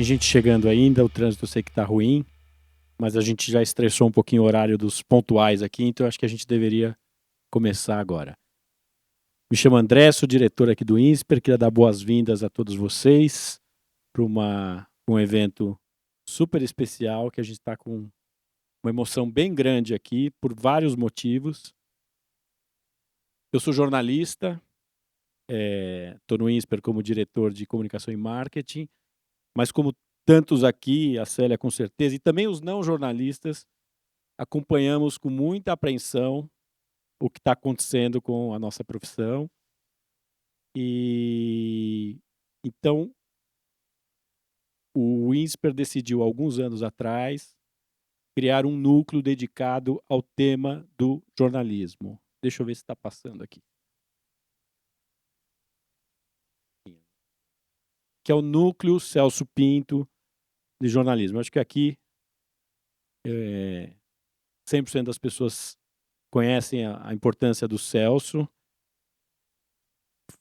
tem gente chegando ainda, o trânsito eu sei que está ruim, mas a gente já estressou um pouquinho o horário dos pontuais aqui, então eu acho que a gente deveria começar agora. Me chamo André, sou diretor aqui do INSPER, queria dar boas-vindas a todos vocês para um evento super especial, que a gente está com uma emoção bem grande aqui, por vários motivos. Eu sou jornalista, estou no INSPER como diretor de comunicação e marketing, mas como tantos aqui, a Célia com certeza, e também os não jornalistas, acompanhamos com muita apreensão o que está acontecendo com a nossa profissão. E então o INSPER decidiu, alguns anos atrás, criar um núcleo dedicado ao tema do jornalismo. Deixa eu ver se está passando aqui. Que é o Núcleo Celso Pinto de Jornalismo. Acho que aqui 100% das pessoas conhecem a importância do Celso,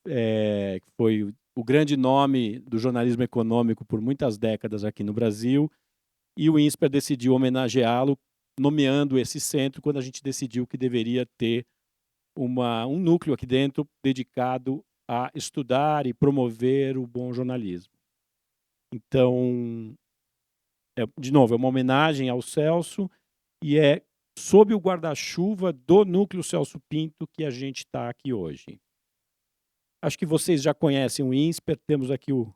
que foi o grande nome do jornalismo econômico por muitas décadas aqui no Brasil, e o INSPER decidiu homenageá-lo, nomeando esse centro, quando a gente decidiu que deveria ter um núcleo aqui dentro dedicado a estudar e promover o bom jornalismo. Então, de novo, é uma homenagem ao Celso e é sob o guarda-chuva do Núcleo Celso Pinto que a gente está aqui hoje. Acho que vocês já conhecem o INSPER, temos aqui o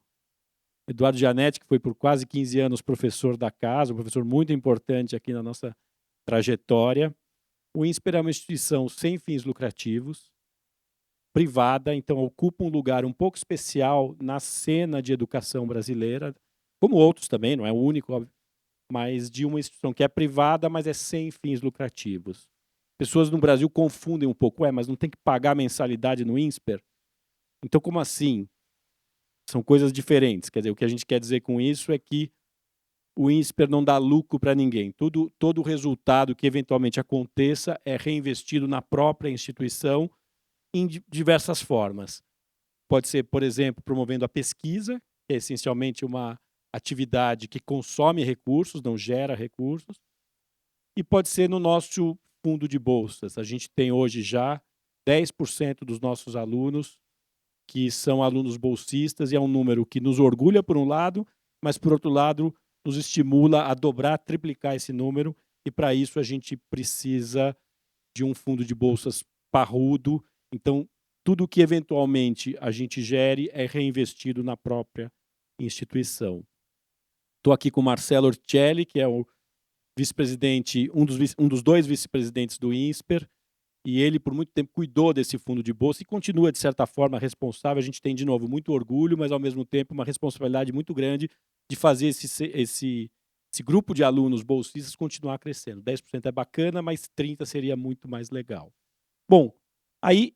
Eduardo Gianetti, que foi por quase 15 anos professor da casa, um professor muito importante aqui na nossa trajetória. O INSPER é uma instituição sem fins lucrativos, privada, então ocupa um lugar um pouco especial na cena de educação brasileira, como outros também, não é o único, óbvio, mas de uma instituição que é privada, mas é sem fins lucrativos. Pessoas no Brasil confundem um pouco, mas não tem que pagar mensalidade no INSPER? Então, como assim? São coisas diferentes. Quer dizer, o que a gente quer dizer com isso é que o INSPER não dá lucro para ninguém. Todo o resultado que eventualmente aconteça é reinvestido na própria instituição em diversas formas. Pode ser, por exemplo, promovendo a pesquisa, que é essencialmente uma atividade que consome recursos, não gera recursos, e pode ser no nosso fundo de bolsas. A gente tem hoje já 10% dos nossos alunos que são alunos bolsistas, e é um número que nos orgulha por um lado, mas por outro lado nos estimula a dobrar, triplicar esse número, e para isso a gente precisa de um fundo de bolsas parrudo. Então, tudo que eventualmente a gente gere é reinvestido na própria instituição. Estou aqui com o Marcelo Orcelli, que é o vice-presidente, um dos dois vice-presidentes do INSPER, e ele, por muito tempo, cuidou desse fundo de bolsa e continua, de certa forma, responsável. A gente tem, de novo, muito orgulho, mas, ao mesmo tempo, uma responsabilidade muito grande de fazer esse grupo de alunos bolsistas continuar crescendo. 10% é bacana, mas 30% seria muito mais legal. Bom, aí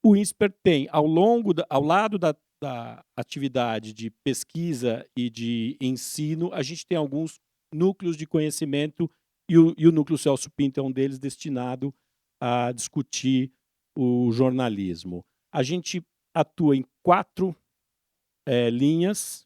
o INSPER tem, ao lado da atividade de pesquisa e de ensino, a gente tem alguns núcleos de conhecimento, e o Núcleo Celso Pinto é um deles, destinado a discutir o jornalismo. A gente atua em 4 linhas.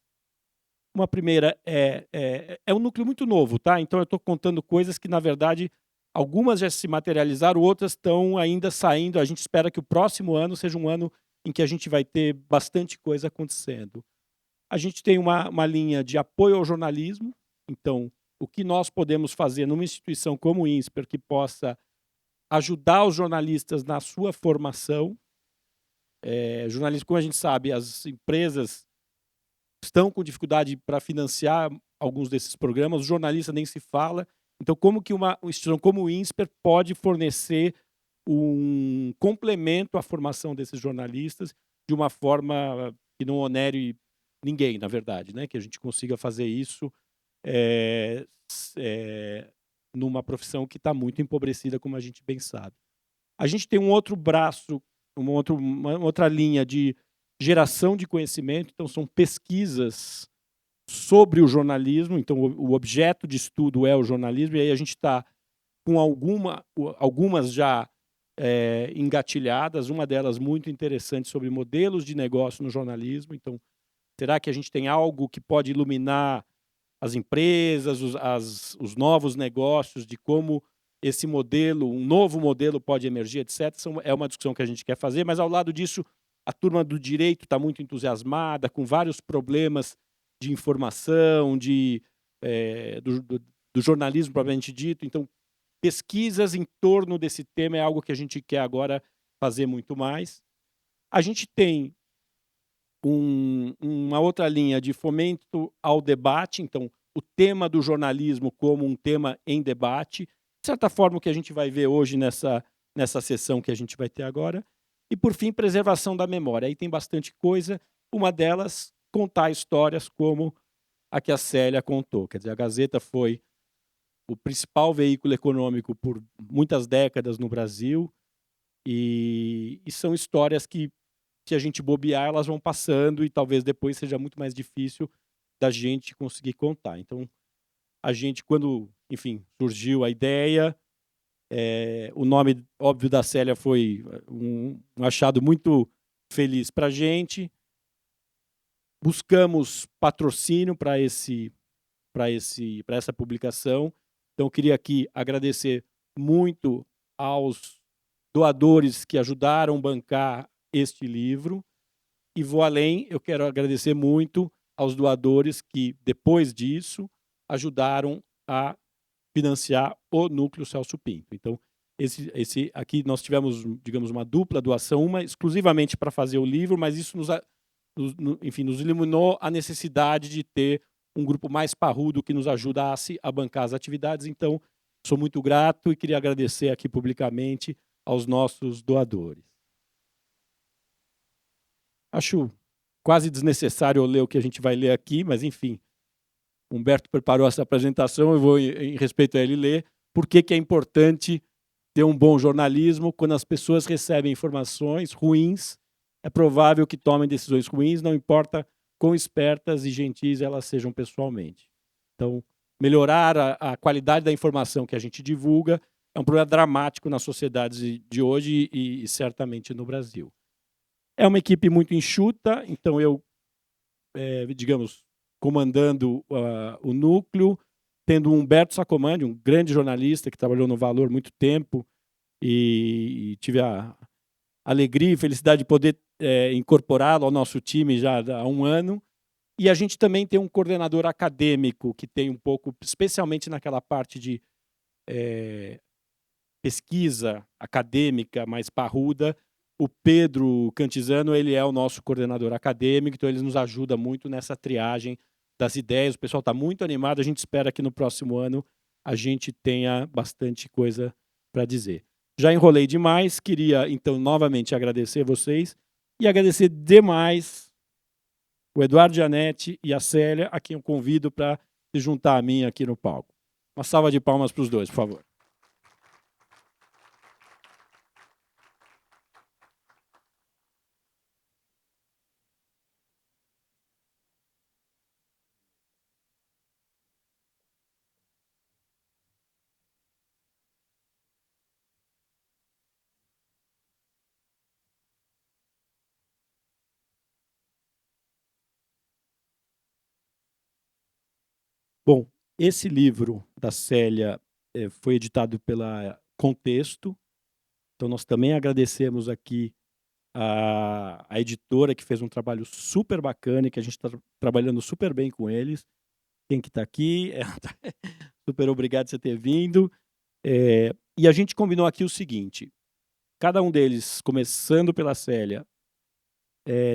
Uma primeira é um núcleo muito novo, tá? Então eu estou contando coisas que, na verdade, algumas já se materializaram, outras estão ainda saindo. A gente espera que o próximo ano seja um ano em que a gente vai ter bastante coisa acontecendo. A gente tem uma linha de apoio ao jornalismo. Então, o que nós podemos fazer numa instituição como o INSPER que possa ajudar os jornalistas na sua formação. Jornalismo, como a gente sabe, as empresas estão com dificuldade para financiar alguns desses programas, os jornalistas nem se fala. Então, como que uma instituição como o INSPER pode fornecer um complemento à formação desses jornalistas de uma forma que não onere ninguém, na verdade, né? Que a gente consiga fazer isso numa profissão que está muito empobrecida, como a gente bem sabe. A gente tem um outro braço, uma outra linha de geração de conhecimento. Então, são pesquisas sobre o jornalismo. Então, o objeto de estudo é o jornalismo, e aí a gente está com algumas já engatilhadas, uma delas muito interessante sobre modelos de negócio no jornalismo. Então, será que a gente tem algo que pode iluminar as empresas, os novos negócios, de como esse modelo, um novo modelo pode emergir, etc. É uma discussão que a gente quer fazer, mas ao lado disso, a turma do direito está muito entusiasmada, com vários problemas de informação, do jornalismo propriamente dito. Então, pesquisas em torno desse tema é algo que a gente quer agora fazer muito mais. A gente tem uma outra linha de fomento ao debate, então, o tema do jornalismo como um tema em debate, de certa forma, o que a gente vai ver hoje nessa sessão que a gente vai ter agora. E, por fim, preservação da memória. Aí tem bastante coisa. Uma delas, contar histórias como a que a Célia contou. Quer dizer, a Gazeta foi o principal veículo econômico por muitas décadas no Brasil, e são histórias que, se a gente bobear, elas vão passando e talvez depois seja muito mais difícil da gente conseguir contar. Então, a gente, quando, enfim, surgiu a ideia, o nome, óbvio, da Célia foi um achado muito feliz para a gente. Buscamos patrocínio para essa publicação. Então, eu queria aqui agradecer muito aos doadores que ajudaram a bancar este livro. E vou além, eu quero agradecer muito aos doadores que, depois disso, ajudaram a financiar o Núcleo Celso Pinto. Então, aqui nós tivemos, digamos, uma dupla doação, uma exclusivamente para fazer o livro, mas isso nos iluminou a necessidade de ter um grupo mais parrudo que nos ajudasse a bancar as atividades. Então, sou muito grato e queria agradecer aqui publicamente aos nossos doadores. Acho quase desnecessário eu ler o que a gente vai ler aqui, mas, enfim, Humberto preparou essa apresentação, eu vou, em respeito a ele, ler por que é importante ter um bom jornalismo. Quando as pessoas recebem informações ruins, é provável que tomem decisões ruins, não importa quão espertas e gentis elas sejam pessoalmente. Então, melhorar a qualidade da informação que a gente divulga é um problema dramático nas sociedades de hoje e certamente no Brasil. É uma equipe muito enxuta, então eu, digamos, comandando o núcleo, tendo o Humberto Sacomandi, um grande jornalista que trabalhou no Valor muito tempo, e tive a alegria e felicidade de poder incorporá-lo ao nosso time já há um ano. E a gente também tem um coordenador acadêmico que tem um pouco, especialmente naquela parte de pesquisa acadêmica mais parruda. O Pedro Cantizano, ele é o nosso coordenador acadêmico, então ele nos ajuda muito nessa triagem das ideias. O pessoal está muito animado, a gente espera que no próximo ano a gente tenha bastante coisa para dizer. Já enrolei demais, queria então novamente agradecer vocês e agradecer demais o Eduardo Gianetti e a Célia, a quem eu convido para se juntar a mim aqui no palco. Uma salva de palmas para os dois, por favor. Bom, esse livro da Célia foi editado pela Contexto, então nós também agradecemos aqui a editora que fez um trabalho super bacana e que a gente está trabalhando super bem com eles. Quem que está aqui, super obrigado por você ter vindo. E a gente combinou aqui o seguinte, cada um deles, começando pela Célia,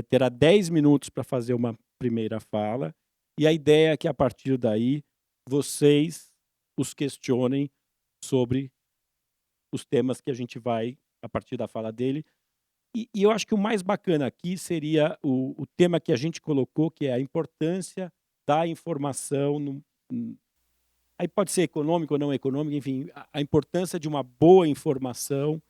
terá 10 minutos para fazer uma primeira fala, e a ideia é que, a partir daí, vocês os questionem sobre os temas que a gente vai, a partir da fala dele. E eu acho que o mais bacana aqui seria o tema que a gente colocou, que é a importância da informação. Aí pode ser econômico ou não econômico, enfim, a importância de uma boa informação.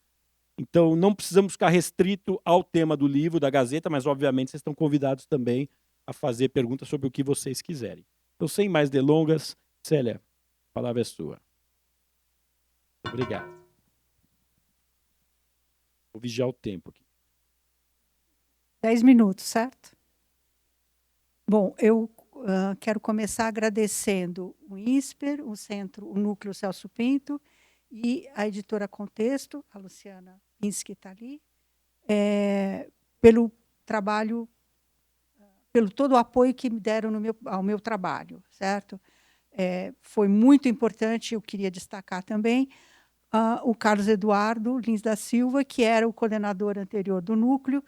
Então, não precisamos ficar restrito ao tema do livro, da Gazeta, mas, obviamente, vocês estão convidados também a fazer perguntas sobre o que vocês quiserem. Então, sem mais delongas, Célia, a palavra é sua. Obrigado. Vou vigiar o tempo aqui. 10 minutos, certo? Bom, eu quero começar agradecendo o INSPER, o Núcleo Celso Pinto e a editora Contexto, a Luciana Pins, que está ali, pelo trabalho, pelo todo o apoio que me deram ao meu trabalho, certo? Foi muito importante, eu queria destacar também, o Carlos Eduardo Lins da Silva, que era o coordenador anterior do núcleo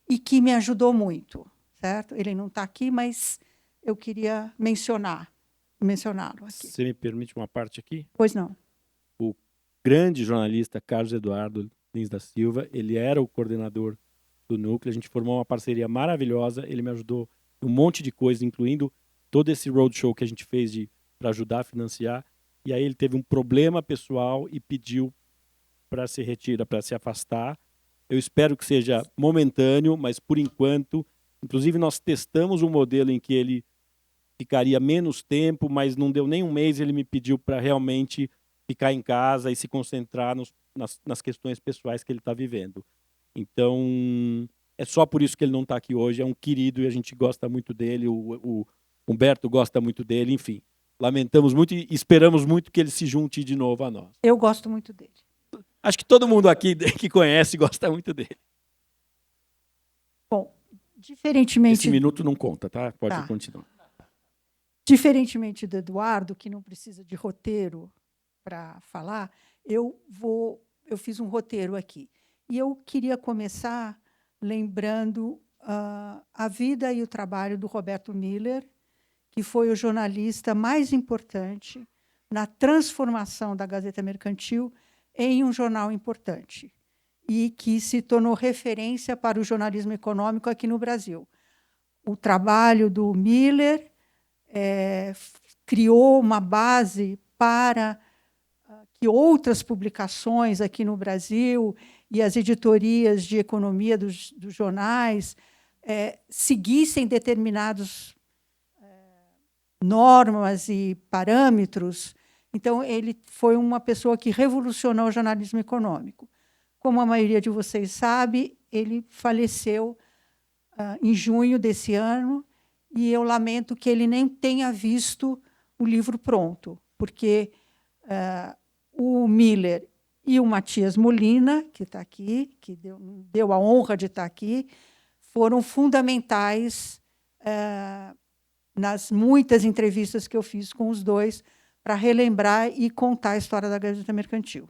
e que me ajudou muito, certo? Ele não está aqui, mas eu queria mencioná-lo aqui. Você me permite uma parte aqui? Pois não. O grande jornalista Carlos Eduardo Lins da Silva, ele era o coordenador do núcleo, a gente formou uma parceria maravilhosa, ele me ajudou em um monte de coisa, incluindo todo esse roadshow que a gente fez para ajudar a financiar, e aí ele teve um problema pessoal e pediu para se retirar, para se afastar. Eu espero que seja momentâneo, mas por enquanto, inclusive nós testamos um modelo em que ele ficaria menos tempo, mas não deu nem um mês, ele me pediu para realmente ficar em casa e se concentrar nas questões pessoais que ele está vivendo. Então, é só por isso que ele não está aqui hoje, é um querido e a gente gosta muito dele, o Humberto gosta muito dele, enfim. Lamentamos muito e esperamos muito que ele se junte de novo a nós. Eu gosto muito dele. Acho que todo mundo aqui que conhece gosta muito dele. Bom, diferentemente... Esse minuto não conta, tá? Pode continuar. Diferentemente do Eduardo, que não precisa de roteiro para falar, eu fiz um roteiro aqui. E eu queria começar lembrando a vida e o trabalho do Roberto Miller, que foi o jornalista mais importante na transformação da Gazeta Mercantil em um jornal importante e que se tornou referência para o jornalismo econômico aqui no Brasil. O trabalho do Miller criou uma base para que outras publicações aqui no Brasil e as editorias de economia dos jornais seguissem determinados normas e parâmetros. Então, ele foi uma pessoa que revolucionou o jornalismo econômico. Como a maioria de vocês sabe, ele faleceu em junho desse ano, e eu lamento que ele nem tenha visto o livro pronto, porque o Miller e o Matias Molina, que está aqui, que deu a honra de estar aqui, foram fundamentais nas muitas entrevistas que eu fiz com os dois para relembrar e contar a história da Gazeta Mercantil.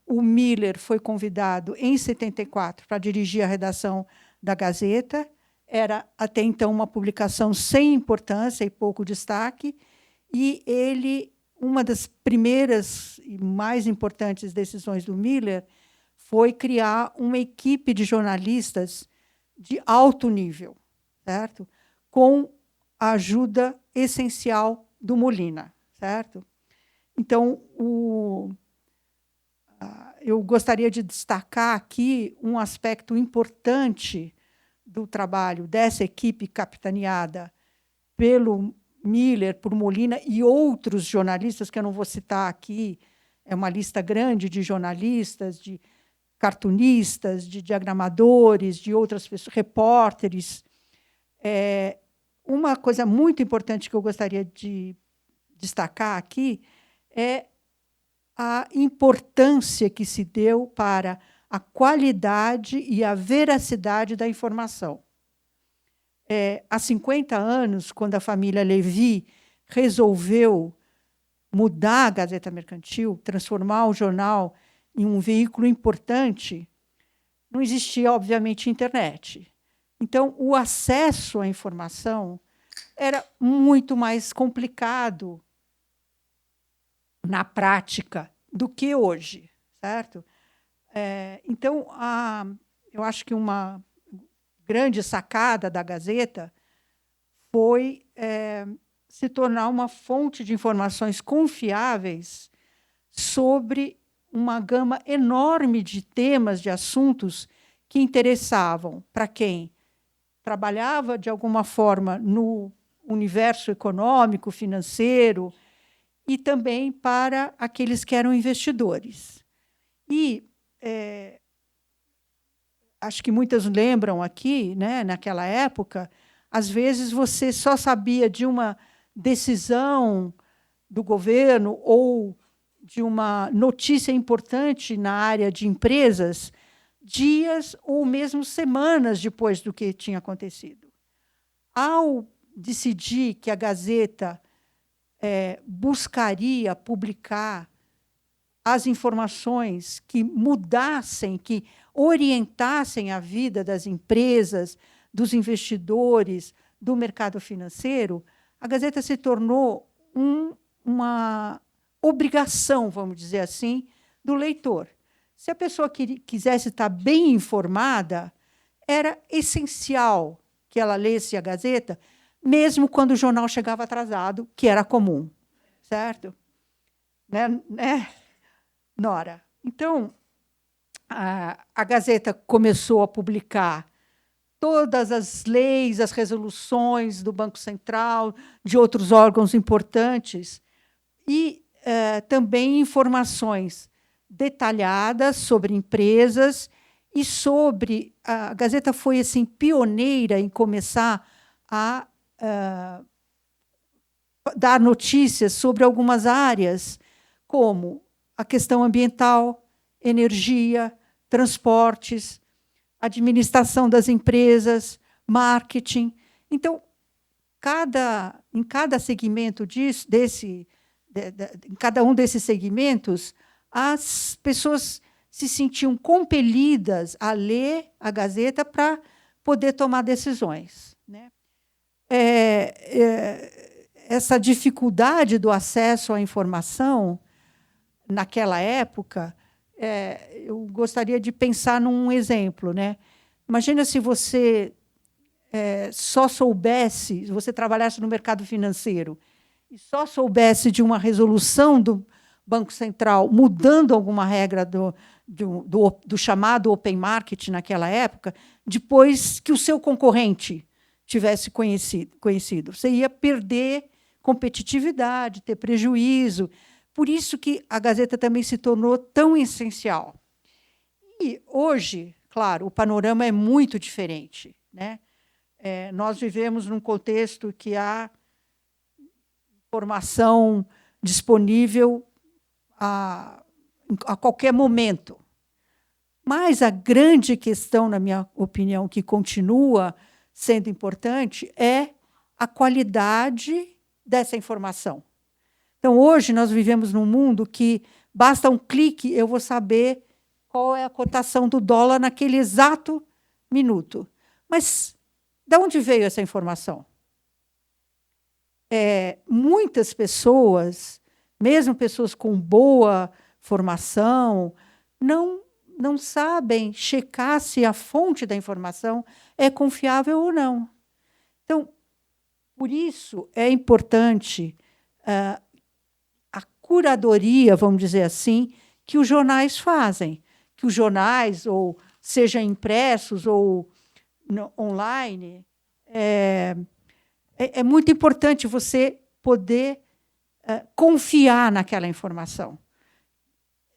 O Miller foi convidado em 74 para dirigir a redação da Gazeta. Era, até então, uma publicação sem importância e pouco destaque, e uma das primeiras e mais importantes decisões do Miller foi criar uma equipe de jornalistas de alto nível, certo? Com a ajuda essencial do Molina, certo? Então, eu gostaria de destacar aqui um aspecto importante do trabalho dessa equipe capitaneada pelo Miller, por Molina e outros jornalistas, que eu não vou citar aqui, é uma lista grande de jornalistas, de cartunistas, de diagramadores, de outras pessoas, repórteres. Uma coisa muito importante que eu gostaria de destacar aqui é a importância que se deu para a qualidade e a veracidade da informação. Há 50 anos, quando a família Levi resolveu mudar a Gazeta Mercantil, transformar o jornal em um veículo importante, não existia, obviamente, internet. Então, o acesso à informação era muito mais complicado na prática do que hoje, certo? Então, eu acho que uma grande sacada da Gazeta foi se tornar uma fonte de informações confiáveis sobre uma gama enorme de temas, de assuntos que interessavam para quem trabalhava, de alguma forma, no universo econômico, financeiro, e também para aqueles que eram investidores. E acho que muitas lembram aqui, né, naquela época, às vezes você só sabia de uma decisão do governo ou de uma notícia importante na área de empresas dias ou mesmo semanas depois do que tinha acontecido. Ao decidir que a Gazeta buscaria publicar as informações que mudassem, que orientassem a vida das empresas, dos investidores, do mercado financeiro, a Gazeta se tornou uma obrigação, vamos dizer assim, do leitor. Se a pessoa quisesse estar bem informada, era essencial que ela lesse a Gazeta, mesmo quando o jornal chegava atrasado, que era comum, certo? Né, Nora? Então, a Gazeta começou a publicar todas as leis, as resoluções do Banco Central, de outros órgãos importantes, e também informações detalhadas sobre empresas e sobre... A Gazeta foi assim, pioneira em começar a dar notícias sobre algumas áreas, como a questão ambiental, energia, transportes, administração das empresas, marketing. Então, em cada segmento em cada um desses segmentos, as pessoas se sentiam compelidas a ler a Gazeta para poder tomar decisões, né? Essa dificuldade do acesso à informação, naquela época, eu gostaria de pensar num exemplo, né? Imagina se você só soubesse, se você trabalhasse no mercado financeiro e só soubesse de uma resolução do Banco Central mudando alguma regra do chamado open market naquela época, depois que o seu concorrente tivesse conhecido. Você ia perder competitividade, ter prejuízo. Por isso que a Gazeta também se tornou tão essencial. E hoje, claro, o panorama é muito diferente, né? Nós vivemos num contexto que há informação disponível a qualquer momento. Mas a grande questão, na minha opinião, que continua sendo importante, é a qualidade dessa informação. Então, hoje, nós vivemos num mundo que basta um clique, eu vou saber qual é a cotação do dólar naquele exato minuto. Mas de onde veio essa informação? Muitas pessoas, mesmo pessoas com boa formação, não sabem checar se a fonte da informação é confiável ou não. Então, por isso é importante a curadoria, vamos dizer assim, que os jornais fazem, que os jornais, ou seja impressos ou online, é muito importante você poder confiar naquela informação.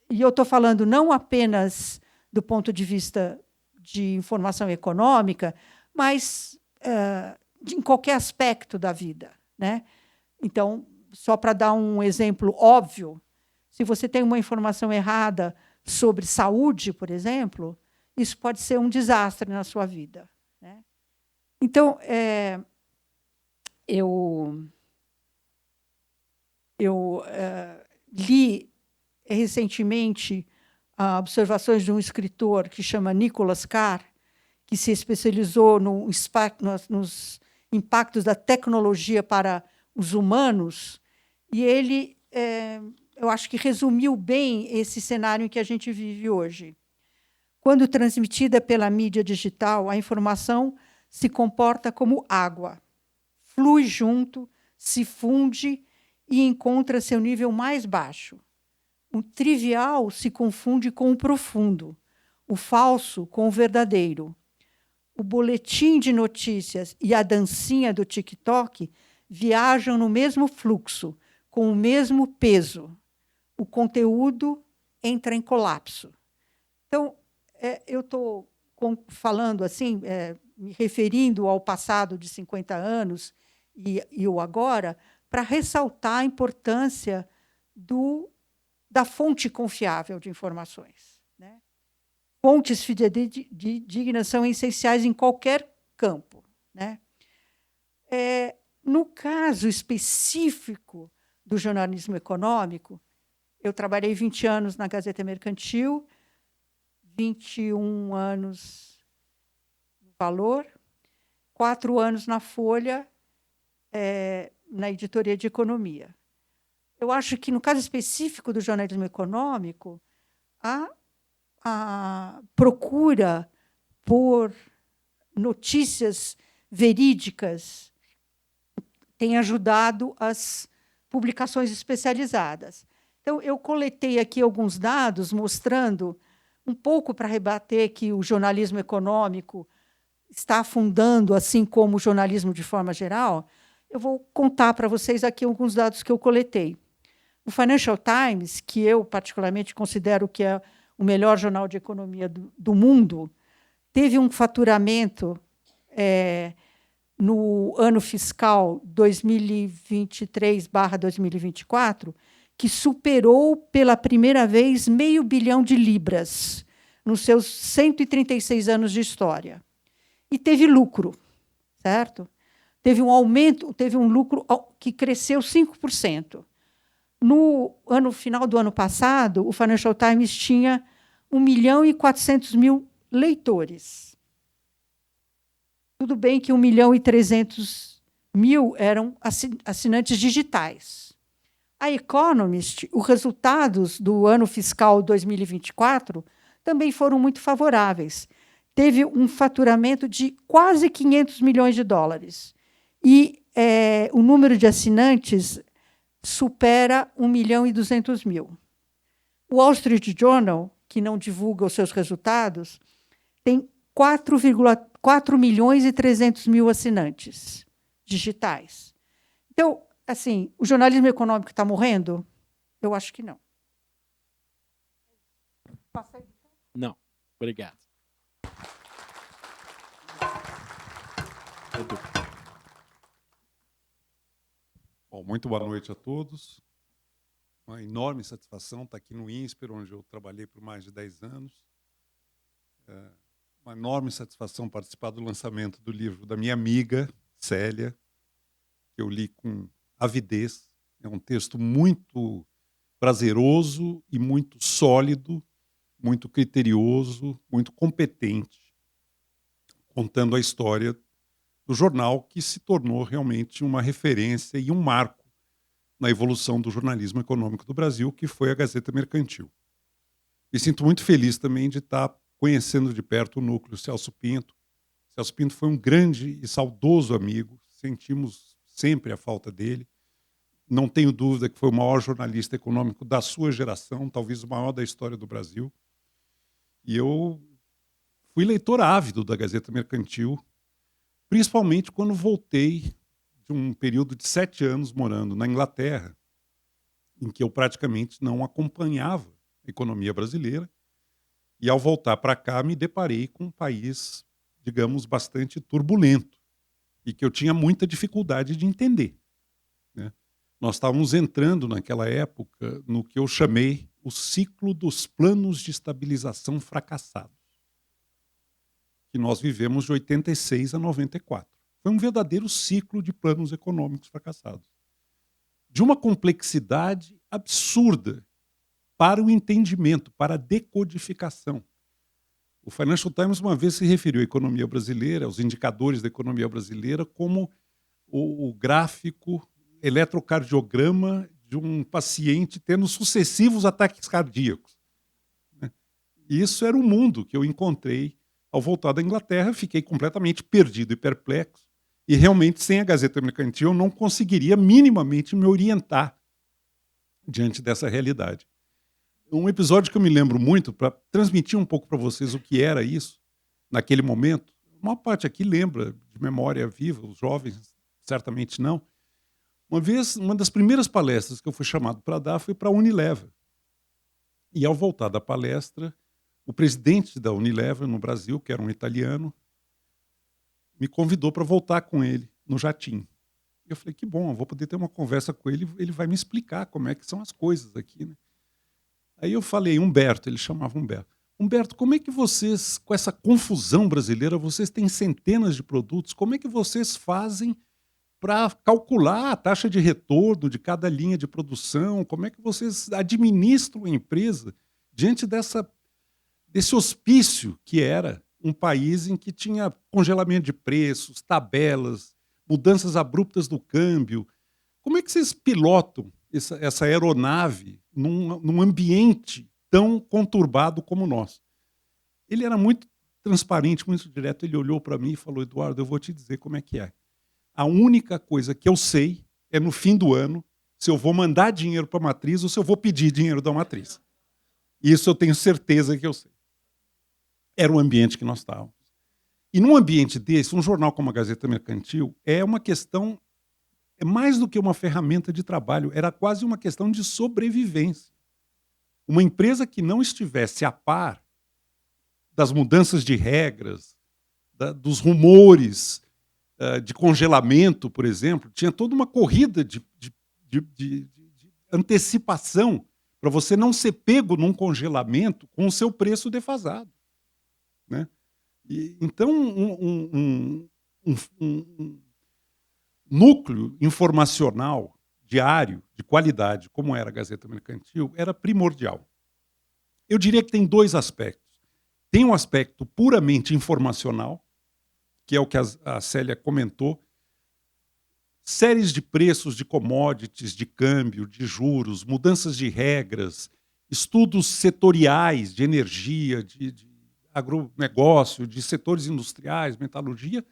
E eu estou falando não apenas do ponto de vista de informação econômica, mas em qualquer aspecto da vida, né? Então, só para dar um exemplo óbvio, se você tem uma informação errada sobre saúde, por exemplo, isso pode ser um desastre na sua vida, né? Então, eu li recentemente observações de um escritor que chama Nicholas Carr, que se especializou nos impactos da tecnologia para os humanos, e ele, eu acho que resumiu bem esse cenário em que a gente vive hoje. Quando transmitida pela mídia digital, a informação se comporta como água, flui junto, se funde e encontra seu nível mais baixo. O trivial se confunde com o profundo, o falso com o verdadeiro. O boletim de notícias e a dancinha do TikTok viajam no mesmo fluxo, com o mesmo peso. O conteúdo entra em colapso. Então, eu estou falando assim, me referindo ao passado de 50 anos e o agora, para ressaltar a importância da fonte confiável de informações, né? Fontes fidedignas são essenciais em qualquer campo, né? No caso específico do jornalismo econômico, eu trabalhei 20 anos na Gazeta Mercantil, 21 anos no Valor, 4 anos na Folha, na editoria de economia. Eu acho que, no caso específico do jornalismo econômico, a procura por notícias verídicas tem ajudado as publicações especializadas. Então, eu coletei aqui alguns dados mostrando, um pouco para rebater que o jornalismo econômico está afundando, assim como o jornalismo de forma geral. Eu vou contar para vocês aqui alguns dados que eu coletei. O Financial Times, que eu particularmente considero que é o melhor jornal de economia do mundo, teve um faturamento no ano fiscal 2023/2024 que superou pela primeira vez R$500 bilhão nos seus 136 anos de história. E teve lucro, certo? Teve um aumento, teve um lucro que cresceu 5%. No final do ano passado, o Financial Times tinha 1.400.000 leitores. Tudo bem que 1.300.000 eram assinantes digitais. A Economist, os resultados do ano fiscal 2024 também foram muito favoráveis. Teve um faturamento de quase $500 milhões. E o número de assinantes supera 1.200.000. O Wall Street Journal, que não divulga os seus resultados, tem 4.300.000 assinantes digitais. Então, assim, o jornalismo econômico está morrendo? Eu acho que não. Não, obrigado. Bom, muito boa noite a todos. Uma enorme satisfação estar aqui no INSPER, onde eu trabalhei por mais de 10 anos. Uma enorme satisfação participar do lançamento do livro da minha amiga, Célia, que eu li com avidez. É um texto muito prazeroso e muito sólido, muito criterioso, muito competente, contando a história do jornal que se tornou realmente uma referência e um marco na evolução do jornalismo econômico do Brasil, que foi a Gazeta Mercantil. Me sinto muito feliz também de estar conhecendo de perto o núcleo Celso Pinto. Celso Pinto foi um grande e saudoso amigo, sentimos sempre a falta dele. Não tenho dúvida que foi o maior jornalista econômico da sua geração, talvez o maior da história do Brasil. E eu fui leitor ávido da Gazeta Mercantil, principalmente quando voltei de um período de 7 anos morando na Inglaterra, em que eu praticamente não acompanhava a economia brasileira. E, ao voltar para cá, me deparei com um país, digamos, bastante turbulento e que eu tinha muita dificuldade de entender, né? Nós estávamos entrando, naquela época, no que eu chamei o ciclo dos planos de estabilização fracassados, que nós vivemos de 86 a 94. Foi um verdadeiro ciclo de planos econômicos fracassados, de uma complexidade absurda para o entendimento, para a decodificação. O Financial Times uma vez se referiu à economia brasileira, aos indicadores da economia brasileira, como o gráfico eletrocardiograma de um paciente tendo sucessivos ataques cardíacos, né? E isso era o mundo que eu encontrei ao voltar da Inglaterra. Fiquei completamente perdido e perplexo, e realmente, sem a Gazeta Mercantil, eu não conseguiria minimamente me orientar diante dessa realidade. Um episódio que eu me lembro muito, para transmitir um pouco para vocês o que era isso, naquele momento, uma parte aqui lembra de memória viva, os jovens certamente não. Uma vez, uma das primeiras palestras que eu fui chamado para dar foi para a Unilever. E, ao voltar da palestra, o presidente da Unilever no Brasil, que era um italiano, me convidou para voltar com ele no jatinho. E eu falei, que bom, eu vou poder ter uma conversa com ele, ele vai me explicar como é que são as coisas aqui, né? Aí eu falei, Humberto, ele chamava Humberto. Humberto, como é que vocês, com essa confusão brasileira, vocês têm centenas de produtos, como é que vocês fazem para calcular a taxa de retorno de cada linha de produção? Como é que vocês administram a empresa diante desse hospício que era um país em que tinha congelamento de preços, tabelas, mudanças abruptas do câmbio? Como é que vocês pilotam essa aeronave num ambiente tão conturbado como o nosso? Ele era muito transparente, muito direto. Ele olhou para mim e falou, Eduardo, eu vou te dizer como é que é. A única coisa que eu sei é no fim do ano se eu vou mandar dinheiro para a matriz ou se eu vou pedir dinheiro da matriz. Isso eu tenho certeza que eu sei. Era o ambiente que nós estávamos. E num ambiente desse, um jornal como a Gazeta Mercantil é uma questão, é mais do que uma ferramenta de trabalho, era quase uma questão de sobrevivência. Uma empresa que não estivesse a par das mudanças de regras, dos rumores de congelamento, por exemplo, tinha toda uma corrida de antecipação para você não ser pego num congelamento com o seu preço defasado, né? Então, um núcleo informacional diário, de qualidade, como era a Gazeta Mercantil, era primordial. Eu diria que tem dois aspectos. Tem um aspecto puramente informacional, que é o que a Célia comentou, séries de preços de commodities, de câmbio, de juros, mudanças de regras, estudos setoriais de energia, de agronegócio, de setores industriais, metalurgia,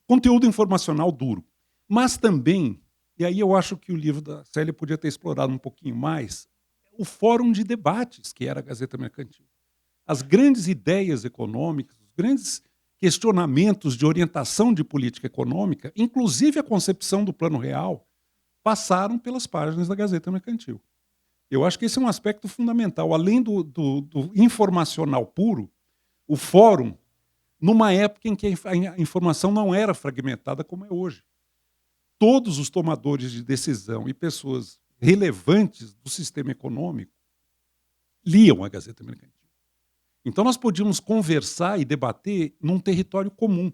conteúdo informacional duro. Mas também, e aí eu acho que o livro da Célia podia ter explorado um pouquinho mais, o fórum de debates que era a Gazeta Mercantil. As grandes ideias econômicas, os grandes questionamentos de orientação de política econômica, inclusive a concepção do Plano Real, passaram pelas páginas da Gazeta Mercantil. Eu acho que esse é um aspecto fundamental. Além do informacional puro, o fórum, numa época em que a informação não era fragmentada como é hoje. Todos os tomadores de decisão e pessoas relevantes do sistema econômico liam a Gazeta Mercantil. Então nós podíamos conversar e debater num território comum.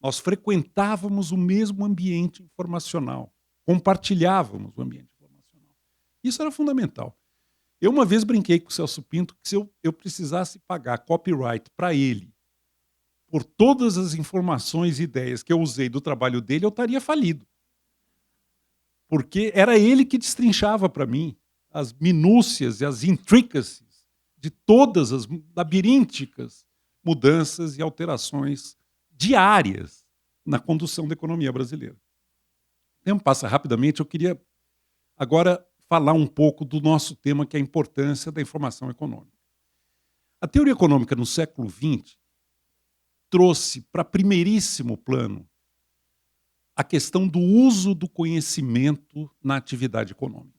Nós frequentávamos o mesmo ambiente informacional, compartilhávamos o ambiente informacional. Isso era fundamental. Eu uma vez brinquei com o Celso Pinto que se eu precisasse pagar copyright para ele por todas as informações e ideias que eu usei do trabalho dele, eu estaria falido. Porque era ele que destrinchava para mim as minúcias e as intricacies de todas as labirínticas mudanças e alterações diárias na condução da economia brasileira. O tempo passa rapidamente, eu queria agora falar um pouco do nosso tema, que é a importância da informação econômica. A teoria econômica no século XX trouxe para primeiríssimo plano a questão do uso do conhecimento na atividade econômica.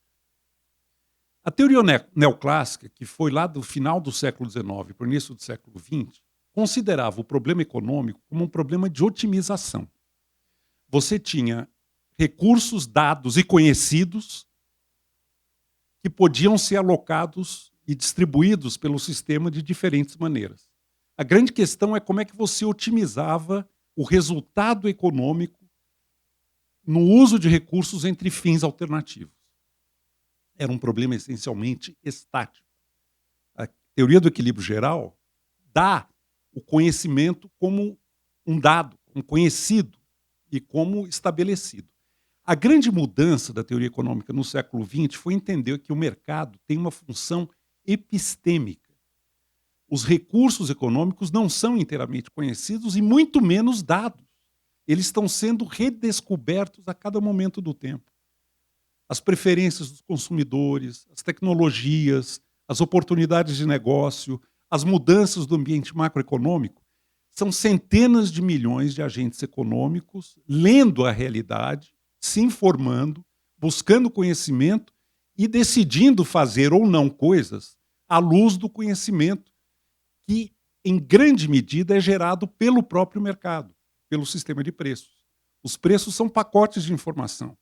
A teoria neoclássica, que foi lá do final do século XIX para o início do século XX, considerava o problema econômico como um problema de otimização. Você tinha recursos dados e conhecidos que podiam ser alocados e distribuídos pelo sistema de diferentes maneiras. A grande questão é como é que você otimizava o resultado econômico no uso de recursos entre fins alternativos. Era um problema essencialmente estático. A teoria do equilíbrio geral dá o conhecimento como um dado, como conhecido e como estabelecido. A grande mudança da teoria econômica no século XX foi entender que o mercado tem uma função epistêmica. Os recursos econômicos não são inteiramente conhecidos e muito menos dados. Eles estão sendo redescobertos a cada momento do tempo. As preferências dos consumidores, as tecnologias, as oportunidades de negócio, as mudanças do ambiente macroeconômico, são centenas de milhões de agentes econômicos lendo a realidade, se informando, buscando conhecimento e decidindo fazer ou não coisas à luz do conhecimento que, em grande medida, é gerado pelo próprio mercado, pelo sistema de preços. Os preços são pacotes de informação.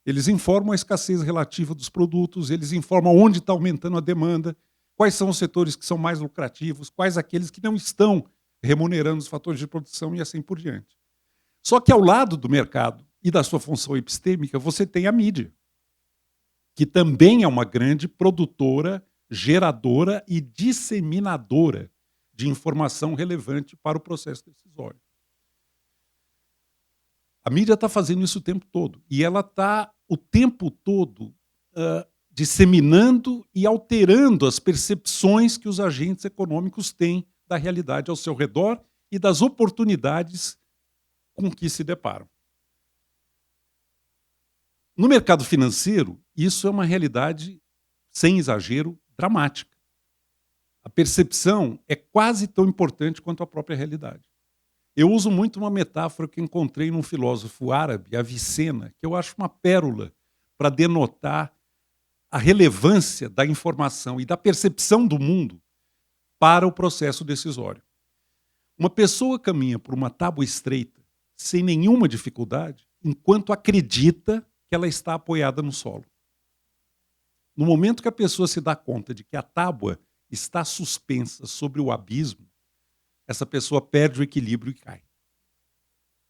Eles informam a escassez relativa dos produtos, eles informam onde está aumentando a demanda, quais são os setores que são mais lucrativos, quais aqueles que não estão remunerando os fatores de produção e assim por diante. Só que ao lado do mercado e da sua função epistêmica, você tem a mídia, que também é uma grande produtora, geradora e disseminadora de informação relevante para o processo decisório. A mídia está fazendo isso o tempo todo. E ela está o tempo todo disseminando e alterando as percepções que os agentes econômicos têm da realidade ao seu redor e das oportunidades com que se deparam. No mercado financeiro, isso é uma realidade, sem exagero, dramática. A percepção é quase tão importante quanto a própria realidade. Eu uso muito uma metáfora que encontrei num filósofo árabe, Avicena, que eu acho uma pérola para denotar a relevância da informação e da percepção do mundo para o processo decisório. Uma pessoa caminha por uma tábua estreita, sem nenhuma dificuldade, enquanto acredita que ela está apoiada no solo. No momento que a pessoa se dá conta de que a tábua está suspensa sobre o abismo, essa pessoa perde o equilíbrio e cai.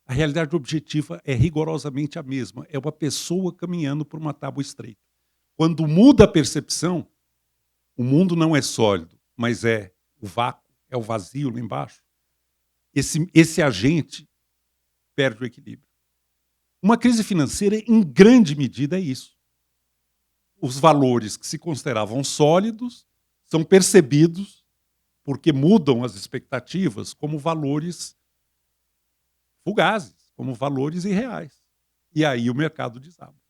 A realidade objetiva é rigorosamente a mesma. É uma pessoa caminhando por uma tábua estreita. Quando muda a percepção, o mundo não é sólido, mas é o vácuo, é o vazio lá embaixo. Esse agente perde o equilíbrio. Uma crise financeira, em grande medida, é isso. Os valores que se consideravam sólidos são percebidos porque mudam as expectativas como valores fugazes, como valores irreais. E aí o mercado desaba.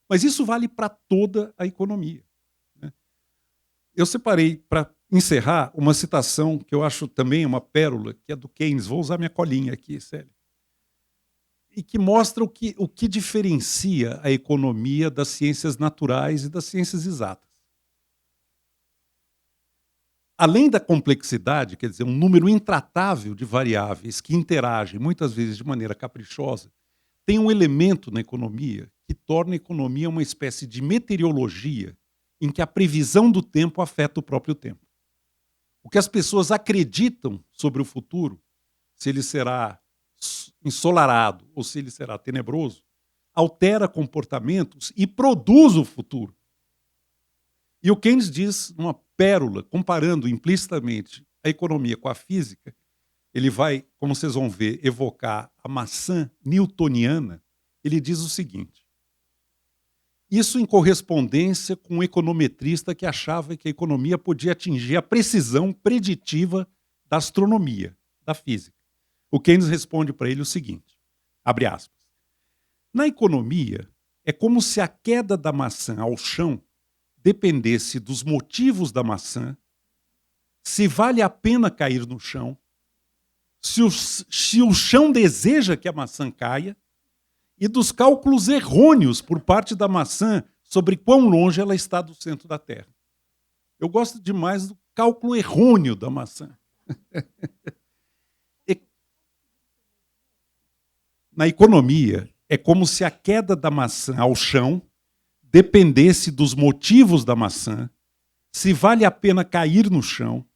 Mas isso vale para toda a economia, né? Eu separei, para encerrar, uma citação que eu acho também uma pérola, que é do Keynes. Vou usar minha colinha aqui, Célia. E que mostra o que diferencia a economia das ciências naturais e das ciências exatas. Além da complexidade, quer dizer, um número intratável de variáveis que interagem, muitas vezes de maneira caprichosa, tem um elemento na economia que torna a economia uma espécie de meteorologia em que a previsão do tempo afeta o próprio tempo. O que as pessoas acreditam sobre o futuro, se ele será ensolarado ou se ele será tenebroso, altera comportamentos e produz o futuro. E o Keynes diz, uma pérola, comparando implicitamente a economia com a física, ele vai, como vocês vão ver, evocar a maçã newtoniana. Ele diz o seguinte: isso em correspondência com um econometrista que achava que a economia podia atingir a precisão preditiva da astronomia, da física. O Keynes responde para ele o seguinte, abre aspas, na economia, é como se a queda da maçã ao chão dependesse dos motivos da maçã, se vale a pena cair no chão, se o chão deseja que a maçã caia, e dos cálculos errôneos por parte da maçã sobre quão longe ela está do centro da Terra. Eu gosto demais do cálculo errôneo da maçã. Na economia, é como se a queda da maçã ao chão dependesse dos motivos da maçã, se vale a pena cair no chão,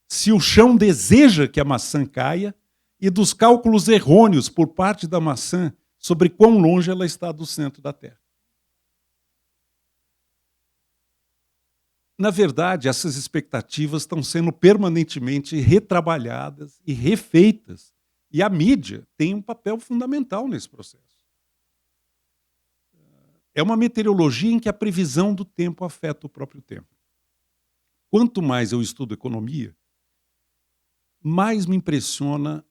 se o chão deseja que a maçã caia, e dos cálculos errôneos por parte da maçã sobre quão longe ela está do centro da Terra. Na verdade, essas expectativas estão sendo permanentemente retrabalhadas e refeitas, e a mídia tem um papel fundamental nesse processo. É uma meteorologia em que a previsão do tempo afeta o próprio tempo. Quanto mais eu estudo economia, mais me impressiona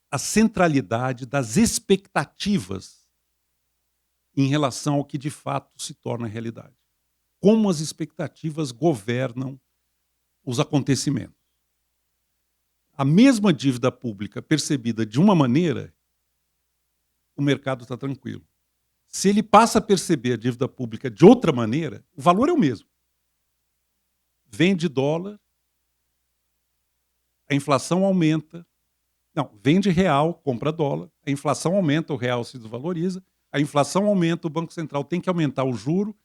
a centralidade das expectativas em relação ao que de fato se torna realidade. Como as expectativas governam os acontecimentos. A mesma dívida pública percebida de uma maneira, o mercado está tranquilo. Se ele passa a perceber a dívida pública de outra maneira, o valor é o mesmo. Vende dólar, a inflação aumenta. Não, vende real, compra dólar, a inflação aumenta, o real se desvaloriza, a inflação aumenta, o Banco Central tem que aumentar o juro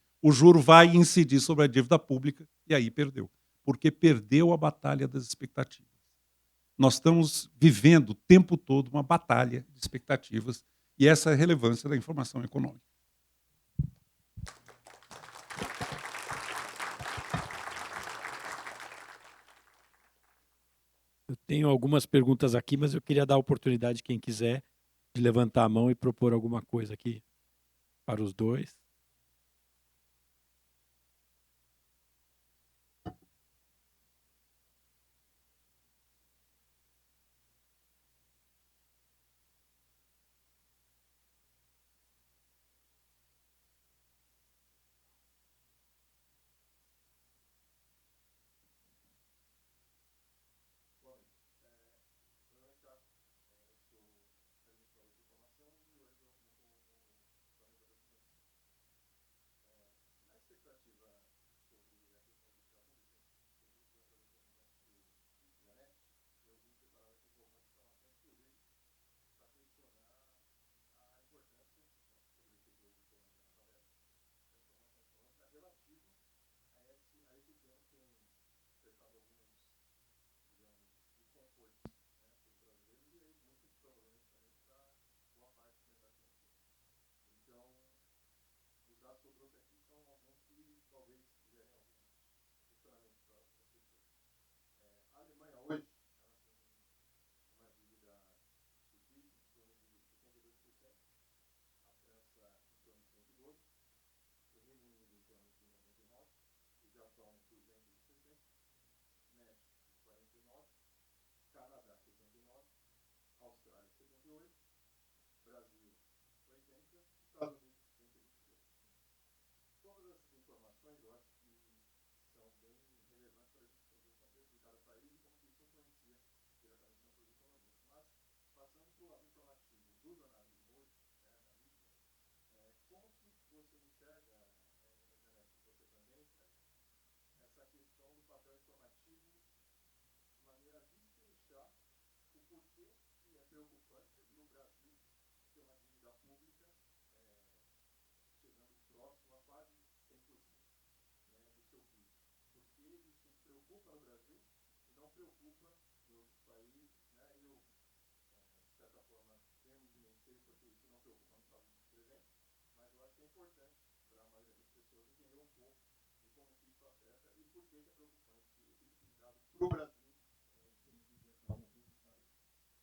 vai incidir sobre a dívida pública, e aí perdeu. Porque perdeu a batalha das expectativas. Nós estamos vivendo o tempo todo uma batalha de expectativas, e essa é a relevância da informação econômica. Eu tenho algumas perguntas aqui, mas eu queria dar a oportunidade, quem quiser, de levantar a mão e propor alguma coisa aqui para os dois.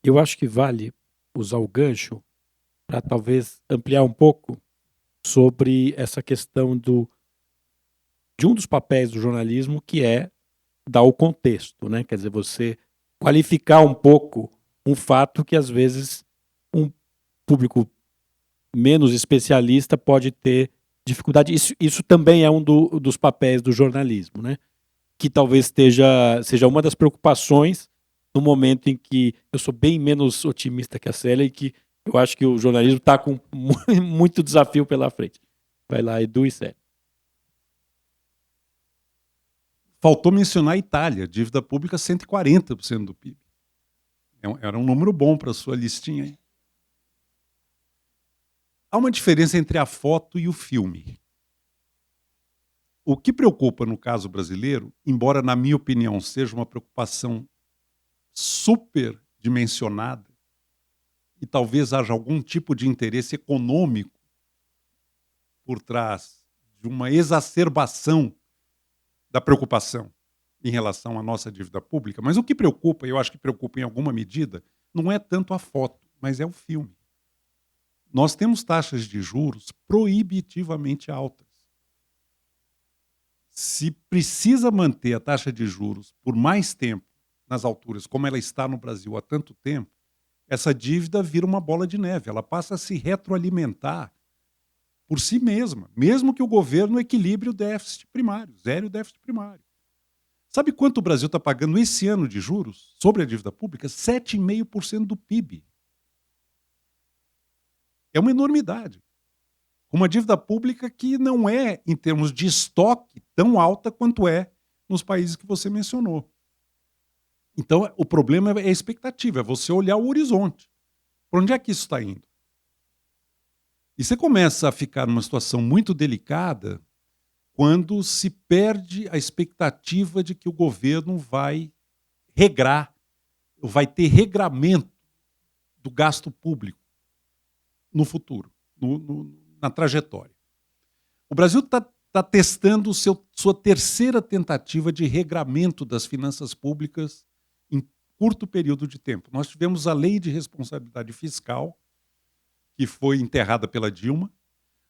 Eu acho que vale usar o gancho para talvez ampliar um pouco sobre essa questão de um dos papéis do jornalismo, que é dar o contexto, né? Quer dizer, você qualificar um pouco um fato que às vezes um público menos especialista pode ter dificuldade. Isso também é um dos papéis do jornalismo, né? Que talvez seja uma das preocupações no momento em que eu sou bem menos otimista que a Célia e que eu acho que o jornalismo está com muito desafio pela frente. Vai lá, Edu e Célia. Faltou mencionar a Itália, dívida pública 140% do PIB. Era um número bom para a sua listinha aí. Há uma diferença entre a foto e o filme. O que preocupa no caso brasileiro, embora na minha opinião seja uma preocupação superdimensionada e talvez haja algum tipo de interesse econômico por trás de uma exacerbação da preocupação em relação à nossa dívida pública, mas o que preocupa, eu acho que preocupa em alguma medida, não é tanto a foto, mas é o filme. Nós temos taxas de juros proibitivamente altas. Se precisa manter a taxa de juros por mais tempo nas alturas, como ela está no Brasil há tanto tempo, essa dívida vira uma bola de neve, ela passa a se retroalimentar por si mesma, mesmo que o governo equilibre o déficit primário, zere o déficit primário. Sabe quanto o Brasil está pagando esse ano de juros sobre a dívida pública? 7,5% do PIB. É uma enormidade. Uma dívida pública que não é, em termos de estoque, tão alta quanto é nos países que você mencionou. Então, o problema é a expectativa, é você olhar o horizonte. Para onde é que isso está indo? E você começa a ficar numa situação muito delicada quando se perde a expectativa de que o governo vai regrar, vai ter regramento do gasto público no futuro, na trajetória. O Brasil está testando sua terceira tentativa de regramento das finanças públicas em curto período de tempo. Nós tivemos a Lei de Responsabilidade Fiscal, que foi enterrada pela Dilma.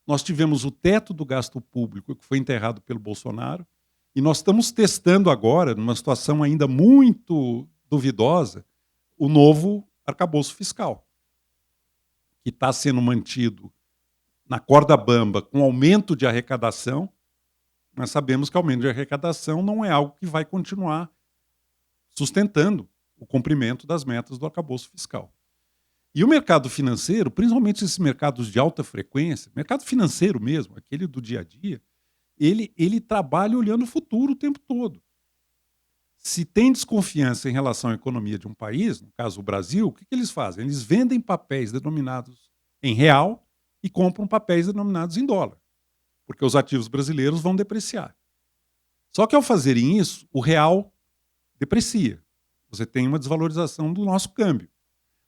Nós tivemos o teto do gasto público, que foi enterrado pelo Bolsonaro. E nós estamos testando agora, numa situação ainda muito duvidosa, o novo arcabouço fiscal, que está sendo mantido na corda bamba com aumento de arrecadação. Nós sabemos que aumento de arrecadação não é algo que vai continuar sustentando o cumprimento das metas do arcabouço fiscal. E o mercado financeiro, principalmente esses mercados de alta frequência, mercado financeiro mesmo, aquele do dia a dia, ele trabalha olhando o futuro o tempo todo. Se tem desconfiança em relação à economia de um país, no caso o Brasil, o que eles fazem? Eles vendem papéis denominados em real e compram papéis denominados em dólar, porque os ativos brasileiros vão depreciar. Só que ao fazerem isso, o real deprecia. Você tem uma desvalorização do nosso câmbio.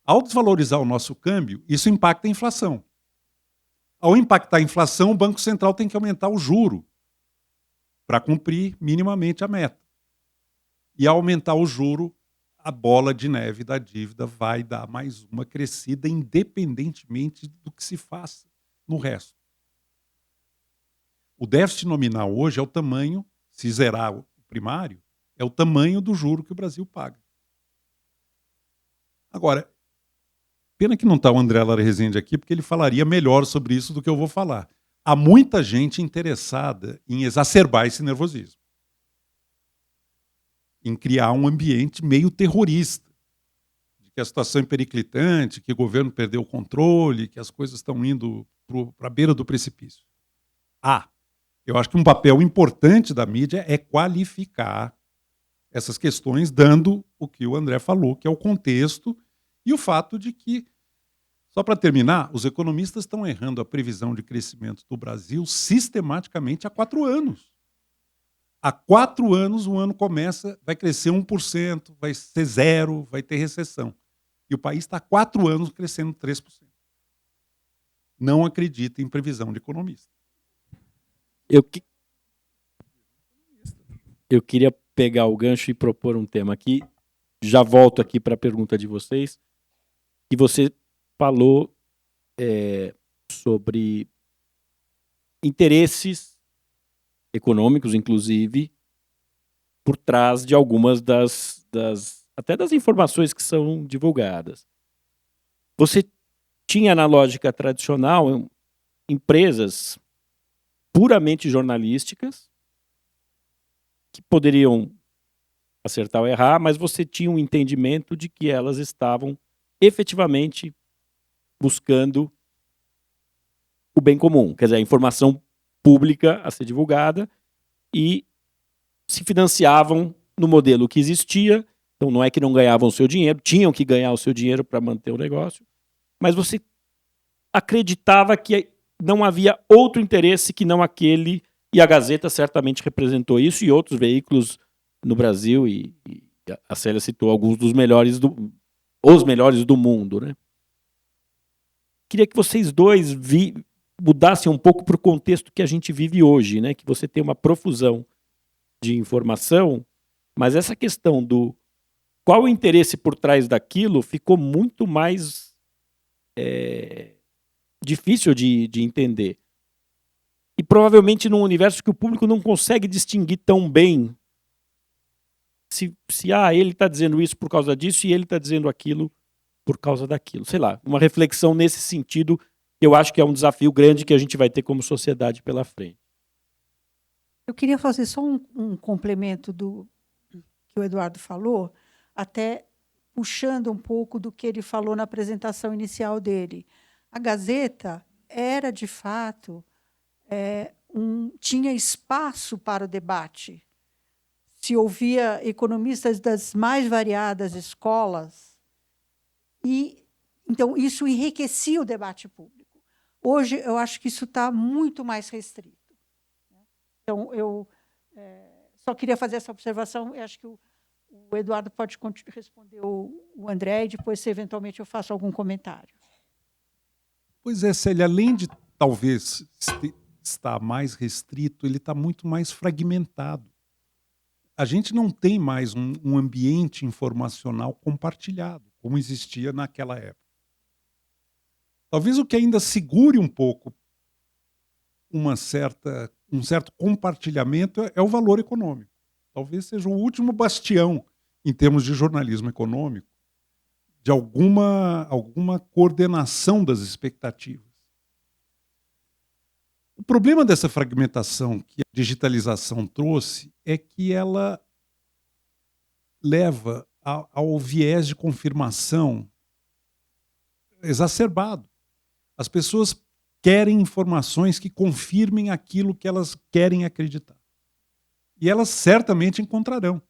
Ao desvalorizar o nosso câmbio, isso impacta a inflação. Ao impactar a inflação, o Banco Central tem que aumentar o juro para cumprir minimamente a meta. E ao aumentar o juro, a bola de neve da dívida vai dar mais uma crescida, independentemente do que se faça no resto. O déficit nominal hoje é o tamanho, se zerar o primário, é o tamanho do juro que o Brasil paga. Agora, pena que não está o André Lara Rezende aqui, porque ele falaria melhor sobre isso do que eu vou falar. Há muita gente interessada em exacerbar esse nervosismo, em criar um ambiente meio terrorista, de que a situação é periclitante, que o governo perdeu o controle, que as coisas estão indo para a beira do precipício. Eu acho que um papel importante da mídia é qualificar essas questões, dando o que o André falou, que é o contexto e o fato de que, só para terminar, os economistas estão errando a previsão de crescimento do Brasil sistematicamente há 4 anos. Há 4 anos o ano começa, vai crescer 1%, vai ser 0%, vai ter recessão. E o país está há 4 anos crescendo 3%. Não acredita em previsão de economista. Eu queria pegar o gancho e propor um tema aqui. Já volto aqui para a pergunta de vocês. E você falou sobre interesses econômicos, inclusive, por trás de algumas até das informações que são divulgadas. Você tinha, na lógica tradicional, empresas puramente jornalísticas que poderiam acertar ou errar, mas você tinha um entendimento de que elas estavam efetivamente buscando o bem comum, quer dizer, a informação pública a ser divulgada, e se financiavam no modelo que existia. Então não é que não ganhavam o seu dinheiro, tinham que ganhar o seu dinheiro para manter o negócio, mas você acreditava que não havia outro interesse que não aquele, e a Gazeta certamente representou isso, e outros veículos no Brasil, e a Célia citou alguns dos melhores os melhores do mundo, né? Queria que vocês dois mudassem um pouco para o contexto que a gente vive hoje, né? Que você tem uma profusão de informação, mas essa questão do qual o interesse por trás daquilo ficou muito mais difícil de entender. E provavelmente num universo que o público não consegue distinguir tão bem se ele está dizendo isso por causa disso e ele está dizendo aquilo por causa daquilo. Sei lá, uma reflexão nesse sentido, eu acho que é um desafio grande que a gente vai ter como sociedade pela frente. Eu queria fazer só um complemento do que o Eduardo falou, até puxando um pouco do que ele falou na apresentação inicial dele. A Gazeta era, de fato, tinha espaço para o debate. se ouvia economistas das mais variadas escolas, e então isso enriquecia o debate público. Hoje, eu acho que isso está muito mais restrito. Então, eu só queria fazer essa observação, e acho que o Eduardo pode responder o André, e depois, se eventualmente, eu faço algum comentário. Pois é, Célia, além de talvez estar mais restrito, ele está muito mais fragmentado. A gente não tem mais um ambiente informacional compartilhado, como existia naquela época. Talvez o que ainda segure um pouco um certo compartilhamento é o valor econômico. Talvez seja o último bastião, em termos de jornalismo econômico, de alguma coordenação das expectativas. O problema dessa fragmentação que a digitalização trouxe é que ela leva ao viés de confirmação exacerbado. As pessoas querem informações que confirmem aquilo que elas querem acreditar. E elas certamente encontrarão.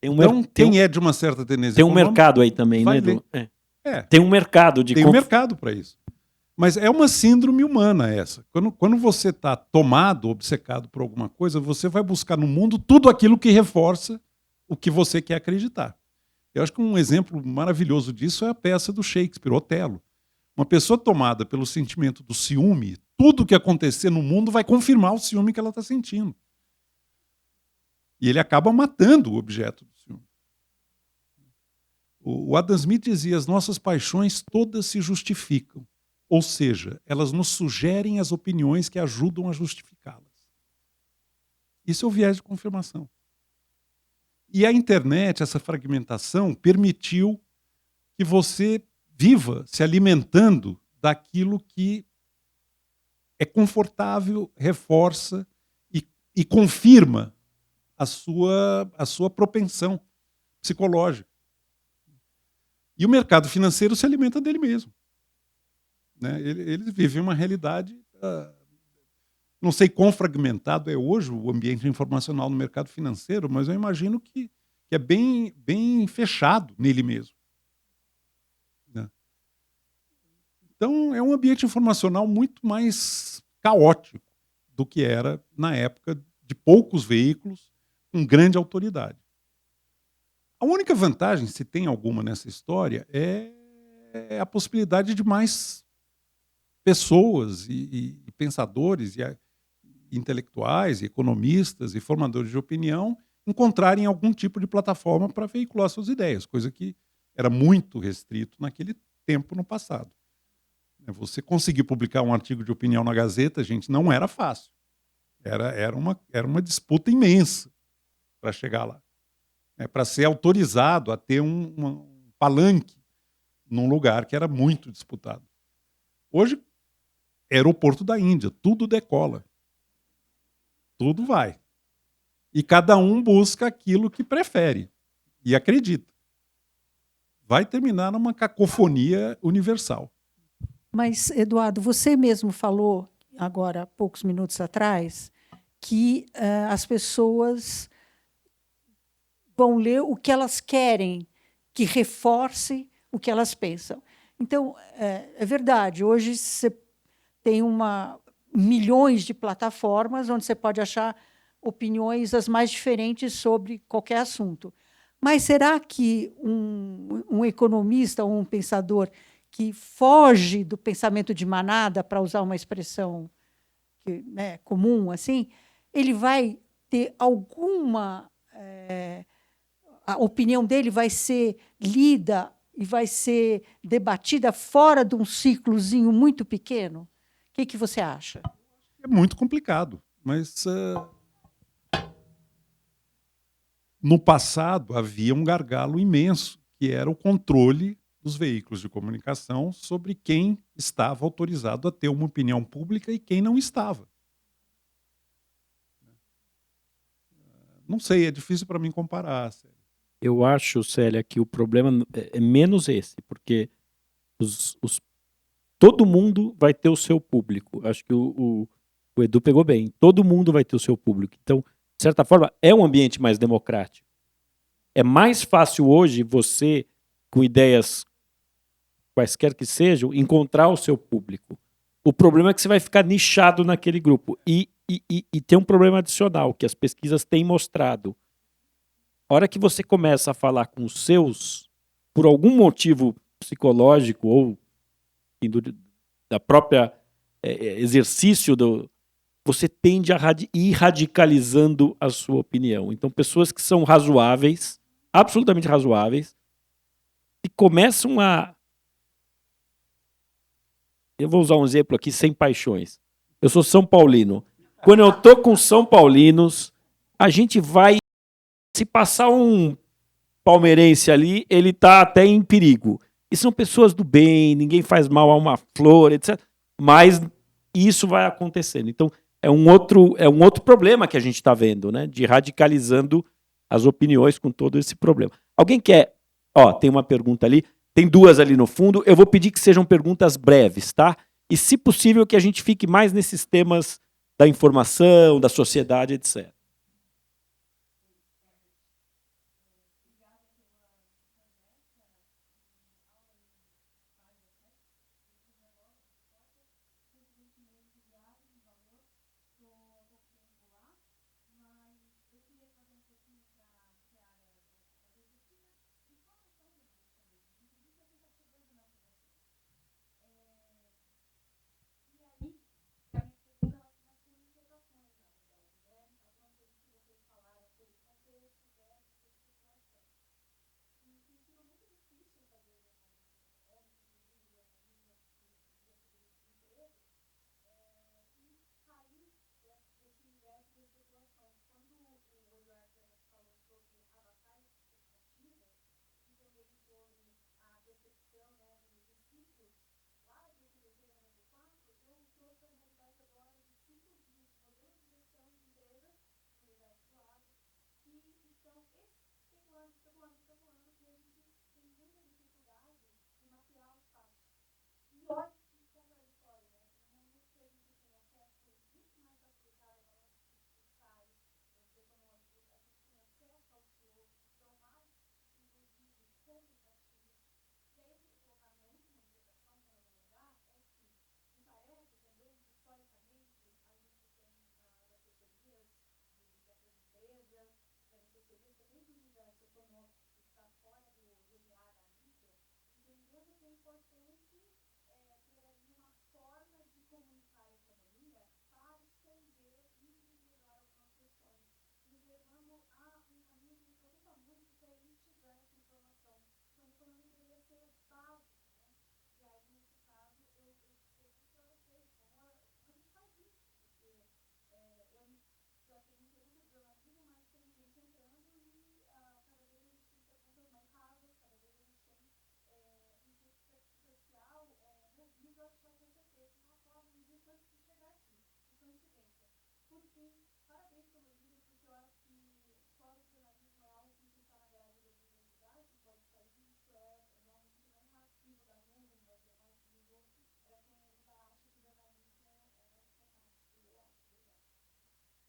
Então, quem é de uma certa tendência tem um econômica, mercado aí também, né, Edu? Tem um mercado de... Tem um mercado para isso. Mas é uma síndrome humana essa. Quando você está tomado, obcecado por alguma coisa, você vai buscar no mundo tudo aquilo que reforça o que você quer acreditar. Eu acho que um exemplo maravilhoso disso é a peça do Shakespeare, Otelo. Uma pessoa tomada pelo sentimento do ciúme, tudo que acontecer no mundo vai confirmar o ciúme que ela está sentindo. E ele acaba matando o objeto do ciúme. O Adam Smith dizia: as nossas paixões todas se justificam. Ou seja, elas nos sugerem as opiniões que ajudam a justificá-las. Isso é o viés de confirmação. E a internet, essa fragmentação, permitiu que você viva se alimentando daquilo que é confortável, reforça e confirma a sua propensão psicológica. E o mercado financeiro se alimenta dele mesmo. Né? Eles vivem uma realidade... não sei quão fragmentado é hoje o ambiente informacional no mercado financeiro, mas eu imagino que é bem fechado nele mesmo. Né? Então, é um ambiente informacional muito mais caótico do que era na época de poucos veículos com grande autoridade. A única vantagem, se tem alguma nessa história, é a possibilidade de mais pessoas e pensadores e intelectuais, e economistas e formadores de opinião encontrarem algum tipo de plataforma para veicular suas ideias, coisa que era muito restrito naquele tempo no passado. Você conseguir publicar um artigo de opinião na Gazeta, gente, não era fácil. Era uma disputa imensa para chegar lá. Para ser autorizado a ter um palanque num lugar que era muito disputado. Hoje, aeroporto da Índia, tudo decola. Tudo vai. E cada um busca aquilo que prefere e acredita. Vai terminar numa cacofonia universal. Mas, Eduardo, você mesmo falou, agora, há poucos minutos atrás, que as pessoas vão ler o que elas querem, que reforce o que elas pensam. Então, é verdade, hoje você tem milhões de plataformas onde você pode achar opiniões as mais diferentes sobre qualquer assunto. Mas será que um economista ou um pensador que foge do pensamento de manada, para usar uma expressão comum, assim, ele vai ter alguma... a opinião dele vai ser lida e vai ser debatida fora de um ciclozinho muito pequeno? O que você acha? É muito complicado, mas no passado havia um gargalo imenso, que era o controle dos veículos de comunicação sobre quem estava autorizado a ter uma opinião pública e quem não estava. Não sei, é difícil para mim comparar. Eu acho, Célia, que o problema é menos esse, porque todo mundo vai ter o seu público. Acho que O Edu pegou bem. Todo mundo vai ter o seu público. Então, de certa forma, é um ambiente mais democrático. É mais fácil hoje você, com ideias quaisquer que sejam, encontrar o seu público. O problema é que você vai ficar nichado naquele grupo. E tem um problema adicional, que as pesquisas têm mostrado. A hora que você começa a falar com os seus, por algum motivo psicológico ou da própria exercício, você tende a ir radicalizando a sua opinião. Então, pessoas que são razoáveis, absolutamente razoáveis, e começam a... Eu vou usar um exemplo aqui, sem paixões. Eu sou São Paulino. Quando eu tô com São Paulinos, a gente vai... Se passar um palmeirense ali, ele tá até em perigo. E são pessoas do bem, ninguém faz mal a uma flor, etc. Mas isso vai acontecendo. Então, é um outro problema que a gente está vendo, né? De radicalizando as opiniões com todo esse problema. Alguém quer... Ó, tem uma pergunta ali. Tem duas ali no fundo. Eu vou pedir que sejam perguntas breves, tá? E, se possível, que a gente fique mais nesses temas da informação, da sociedade, etc.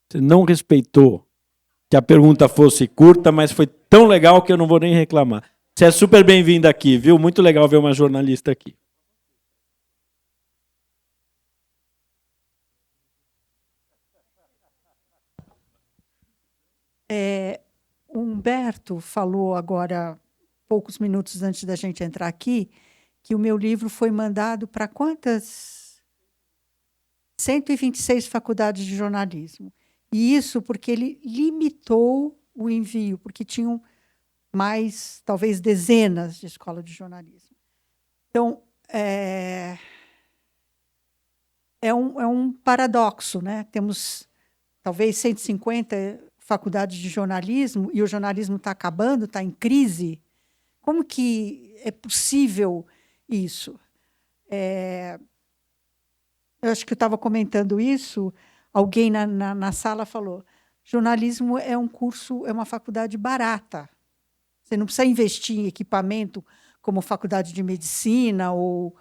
Você não respeitou que a pergunta fosse curta, mas foi tão legal que eu não vou nem reclamar. Você é super bem-vinda aqui, viu? Muito legal ver uma jornalista aqui. O Humberto falou agora, poucos minutos antes da gente entrar aqui, que o meu livro foi mandado para quantas? 126 faculdades de jornalismo. E isso porque ele limitou o envio, porque tinham mais, talvez, dezenas de escolas de jornalismo. Então, é um paradoxo, né? Temos, talvez, 150 faculdades de jornalismo e o jornalismo está acabando, está em crise. Como que é possível isso? Eu acho que eu estava comentando isso, alguém na sala falou, jornalismo é um curso, é uma faculdade barata. Você não precisa investir em equipamento como faculdade de medicina ou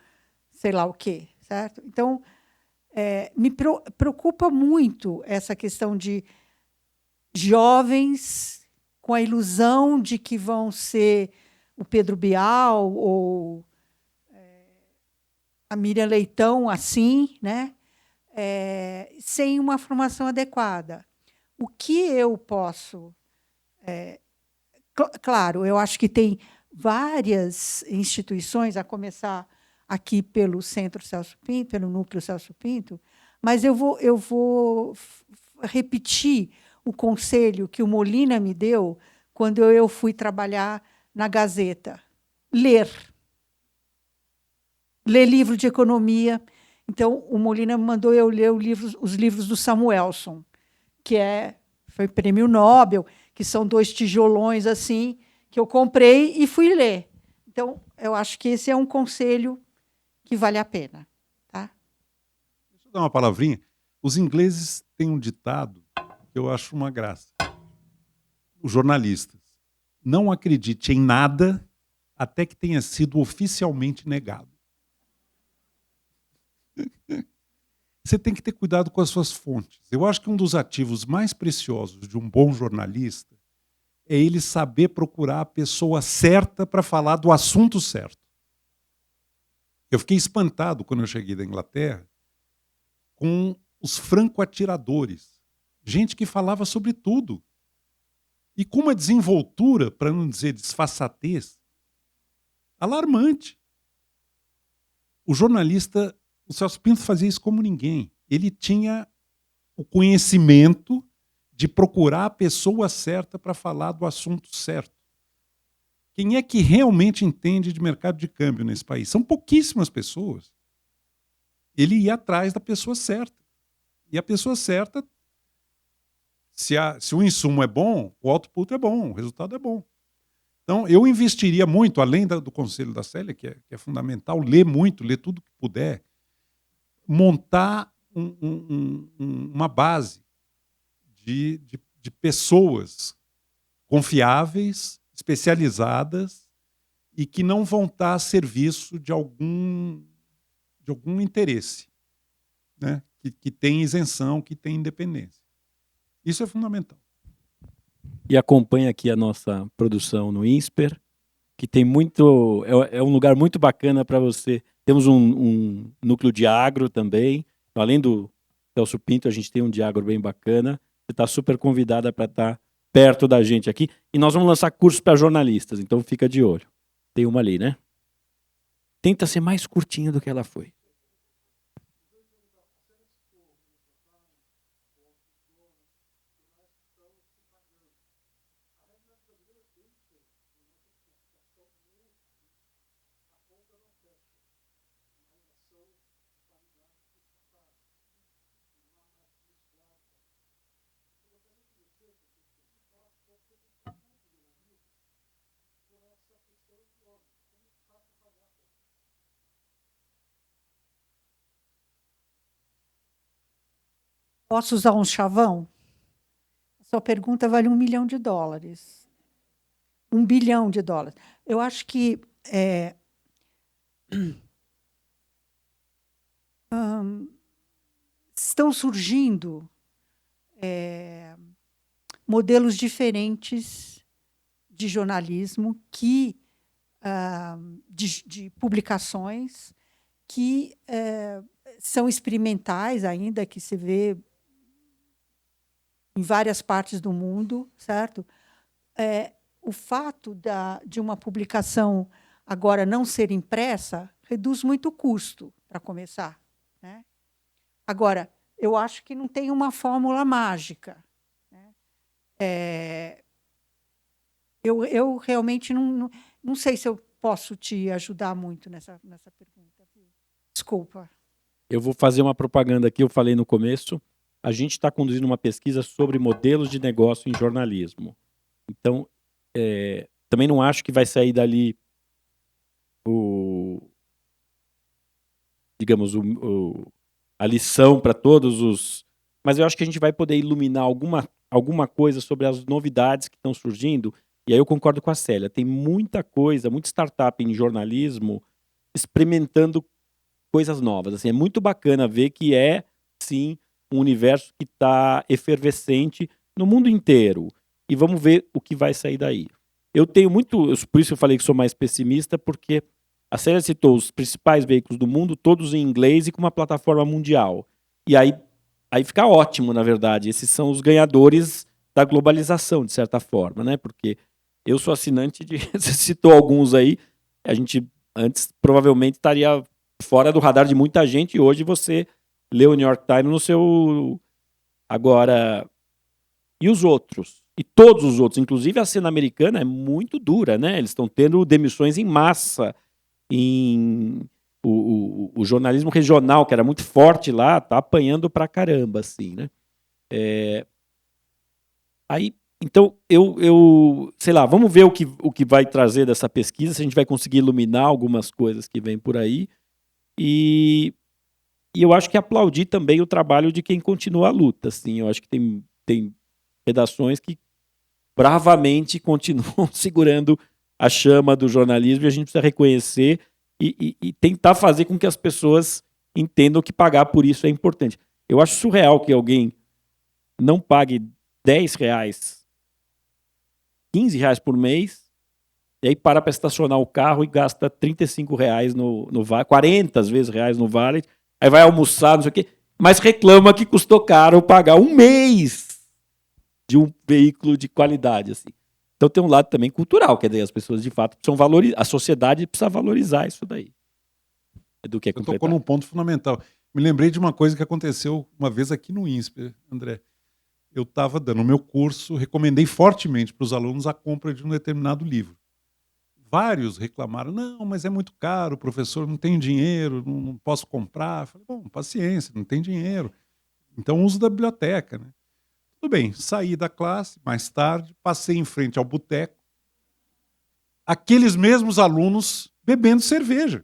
sei lá o quê, certo? Então, Me preocupa muito essa questão de jovens com a ilusão de que vão ser o Pedro Bial ou a Miriam Leitão, assim, né? Sem uma formação adequada. O que eu posso... Claro, eu acho que tem várias instituições, a começar aqui pelo Centro Celso Pinto, pelo Núcleo Celso Pinto, mas eu vou repetir o conselho que o Molina me deu quando eu fui trabalhar na Gazeta. Ler livro de economia. Então, o Molina me mandou eu ler os livros do Samuelson, que foi prêmio Nobel, que são 2 tijolões assim, que eu comprei e fui ler. Então, eu acho que esse é um conselho que vale a pena. Tá? Deixa eu dar uma palavrinha. Os ingleses têm um ditado que eu acho uma graça. Os jornalistas: não acredite em nada até que tenha sido oficialmente negado. Você tem que ter cuidado com as suas fontes. Eu acho que um dos ativos mais preciosos de um bom jornalista é ele saber procurar a pessoa certa para falar do assunto certo. Eu fiquei espantado quando eu cheguei da Inglaterra com os franco-atiradores. Gente que falava sobre tudo. E com uma desenvoltura, para não dizer disfarçatez, alarmante. O jornalista, o Celso Pinto fazia isso como ninguém. Ele tinha o conhecimento de procurar a pessoa certa para falar do assunto certo. Quem é que realmente entende de mercado de câmbio nesse país? São pouquíssimas pessoas. Ele ia atrás da pessoa certa. E a pessoa certa, se o insumo é bom, o output é bom, o resultado é bom. Então, eu investiria muito, além do conselho da Célia, que é fundamental, ler muito, ler tudo que puder, montar uma base de pessoas confiáveis, especializadas e que não vão estar a serviço de algum interesse, né? Que tem isenção, que tem independência. Isso é fundamental. E acompanha aqui a nossa produção no INSPER, que tem muito... É um lugar muito bacana para você. Temos um núcleo de agro também. Então, além do Celso Pinto, a gente tem um de agro bem bacana. Você está super convidada para estar perto da gente aqui. E nós vamos lançar cursos para jornalistas, então fica de olho. Tem uma ali, né? Tenta ser mais curtinha do que ela foi. Posso usar um chavão? A sua pergunta vale $1 milhão. $1 bilhão. Eu acho que estão surgindo modelos diferentes de jornalismo, de publicações, que são experimentais ainda, que se vê em várias partes do mundo, certo? O fato de uma publicação agora não ser impressa reduz muito o custo, para começar, né? Agora, eu acho que não tem uma fórmula mágica, né? Eu realmente não sei se eu posso te ajudar muito nessa pergunta. Desculpa. Eu vou fazer uma propaganda aqui, eu falei no começo. A gente está conduzindo uma pesquisa sobre modelos de negócio em jornalismo. Então, também não acho que vai sair dali a lição para todos os... Mas eu acho que a gente vai poder iluminar alguma coisa sobre as novidades que estão surgindo. E aí eu concordo com a Célia. Tem muita coisa, muita startup em jornalismo experimentando coisas novas. Assim, é muito bacana ver que é, sim, um universo que está efervescente no mundo inteiro. E vamos ver o que vai sair daí. Eu tenho muito... Por isso eu falei que sou mais pessimista, porque a Célia citou os principais veículos do mundo, todos em inglês e com uma plataforma mundial. E aí fica ótimo, na verdade. Esses são os ganhadores da globalização, de certa forma, né? Porque eu sou assinante de... Você citou alguns aí. A gente antes provavelmente estaria fora do radar de muita gente, e hoje você lê o New York Times no seu... Agora, e os outros? E todos os outros, inclusive a cena americana é muito dura, né? Eles estão tendo demissões em massa. O jornalismo regional, que era muito forte lá, está apanhando pra caramba, assim, né? Então, sei lá, vamos ver o que vai trazer dessa pesquisa, se a gente vai conseguir iluminar algumas coisas que vêm por aí. E eu acho que aplaudir também o trabalho de quem continua a luta. Assim. Eu acho que tem redações que bravamente continuam segurando a chama do jornalismo, e a gente precisa reconhecer e tentar fazer com que as pessoas entendam que pagar por isso é importante. Eu acho surreal que alguém não pague R$10, R$15 por mês, e aí para estacionar o carro e gasta R$35 no Vale, 40 vezes reais no Vale, aí vai almoçar, não sei o quê, mas reclama que custou caro pagar um mês de um veículo de qualidade. Assim. Então tem um lado também cultural, quer dizer, as pessoas de fato precisam valorizar, a sociedade precisa valorizar isso daí. Do que é completar. Eu tocou num ponto fundamental. Me lembrei de uma coisa que aconteceu uma vez aqui no INSPER, André. Eu estava dando o meu curso, recomendei fortemente para os alunos a compra de um determinado livro. Vários reclamaram, não, mas é muito caro, professor, não tem dinheiro, não posso comprar. Eu falei, bom, paciência, não tem dinheiro. Então uso da biblioteca, né? Tudo bem, saí da classe, mais tarde, passei em frente ao boteco, aqueles mesmos alunos bebendo cerveja,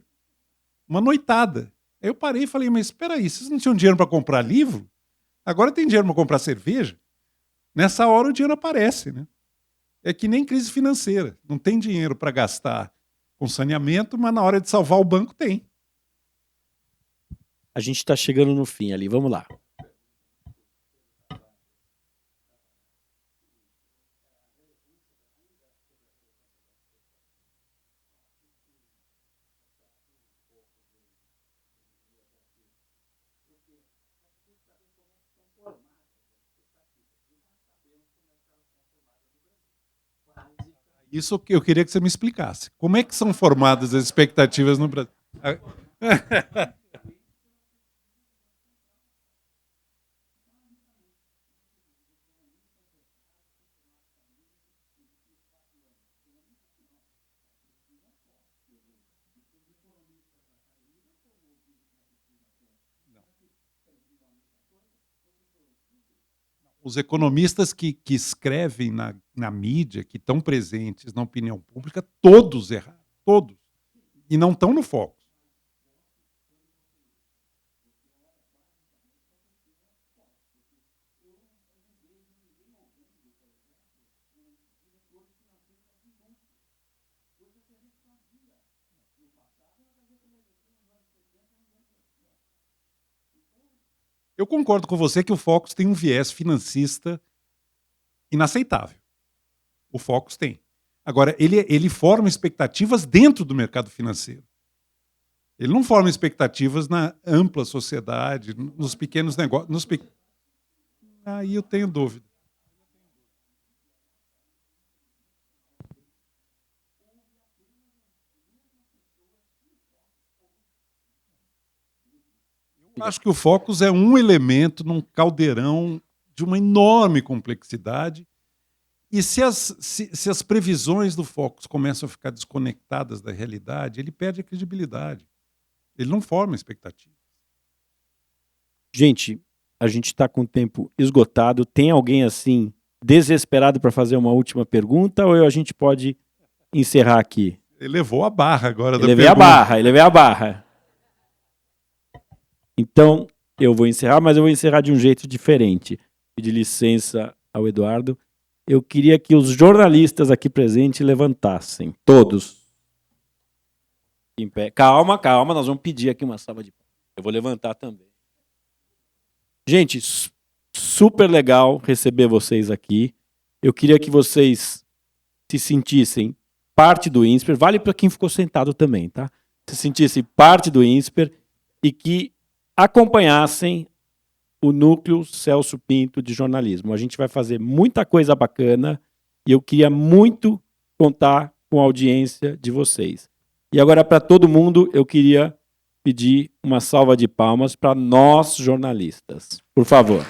uma noitada. Aí eu parei e falei, mas espera aí, vocês não tinham dinheiro para comprar livro? Agora tem dinheiro para comprar cerveja? Nessa hora o dinheiro aparece, né? É que nem crise financeira. Não tem dinheiro para gastar com saneamento, mas na hora de salvar o banco tem. A gente está chegando no fim ali, vamos lá. Isso que eu queria que você me explicasse. Como é que são formadas as expectativas no Brasil? Os economistas que escrevem na mídia, que estão presentes na opinião pública, todos erraram. Todos. E não estão no foco. Eu concordo com você que o Focus tem um viés financista inaceitável. O Focus tem. Agora, ele forma expectativas dentro do mercado financeiro. Ele não forma expectativas na ampla sociedade, nos pequenos negócios. Aí eu tenho dúvida. Eu acho que o Focus é um elemento num caldeirão de uma enorme complexidade. E se as previsões do Focus começam a ficar desconectadas da realidade, ele perde a credibilidade. Ele não forma expectativa. Gente, a gente está com o tempo esgotado. Tem alguém assim desesperado para fazer uma última pergunta, ou a gente pode encerrar aqui? Ele levou a barra agora da pergunta. Ele levei a barra. Então, eu vou encerrar, mas eu vou encerrar de um jeito diferente. Pedir licença ao Eduardo. Eu queria que os jornalistas aqui presentes levantassem. Todos. Em pé. Calma, nós vamos pedir aqui uma salva de palmas. Eu vou levantar também. Gente, super legal receber vocês aqui. Eu queria que vocês se sentissem parte do INSPER. Vale para quem ficou sentado também, tá? Se sentissem parte do INSPER e que acompanhassem o Núcleo Celso Pinto de Jornalismo. A gente vai fazer muita coisa bacana e eu queria muito contar com a audiência de vocês. E agora, para todo mundo, eu queria pedir uma salva de palmas para nós, jornalistas. Por favor.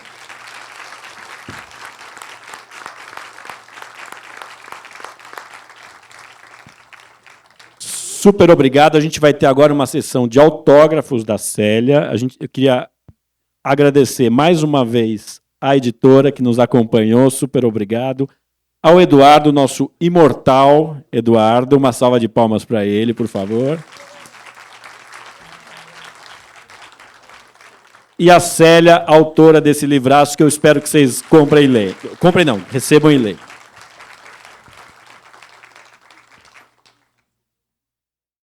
Super obrigado. A gente vai ter agora uma sessão de autógrafos da Célia. Eu queria agradecer mais uma vez à editora que nos acompanhou. Super obrigado. Ao Eduardo, nosso imortal Eduardo. Uma salva de palmas para ele, por favor. E a Célia, autora desse livraço, que eu espero que vocês comprem e leiam. Comprem não, recebam e leiam.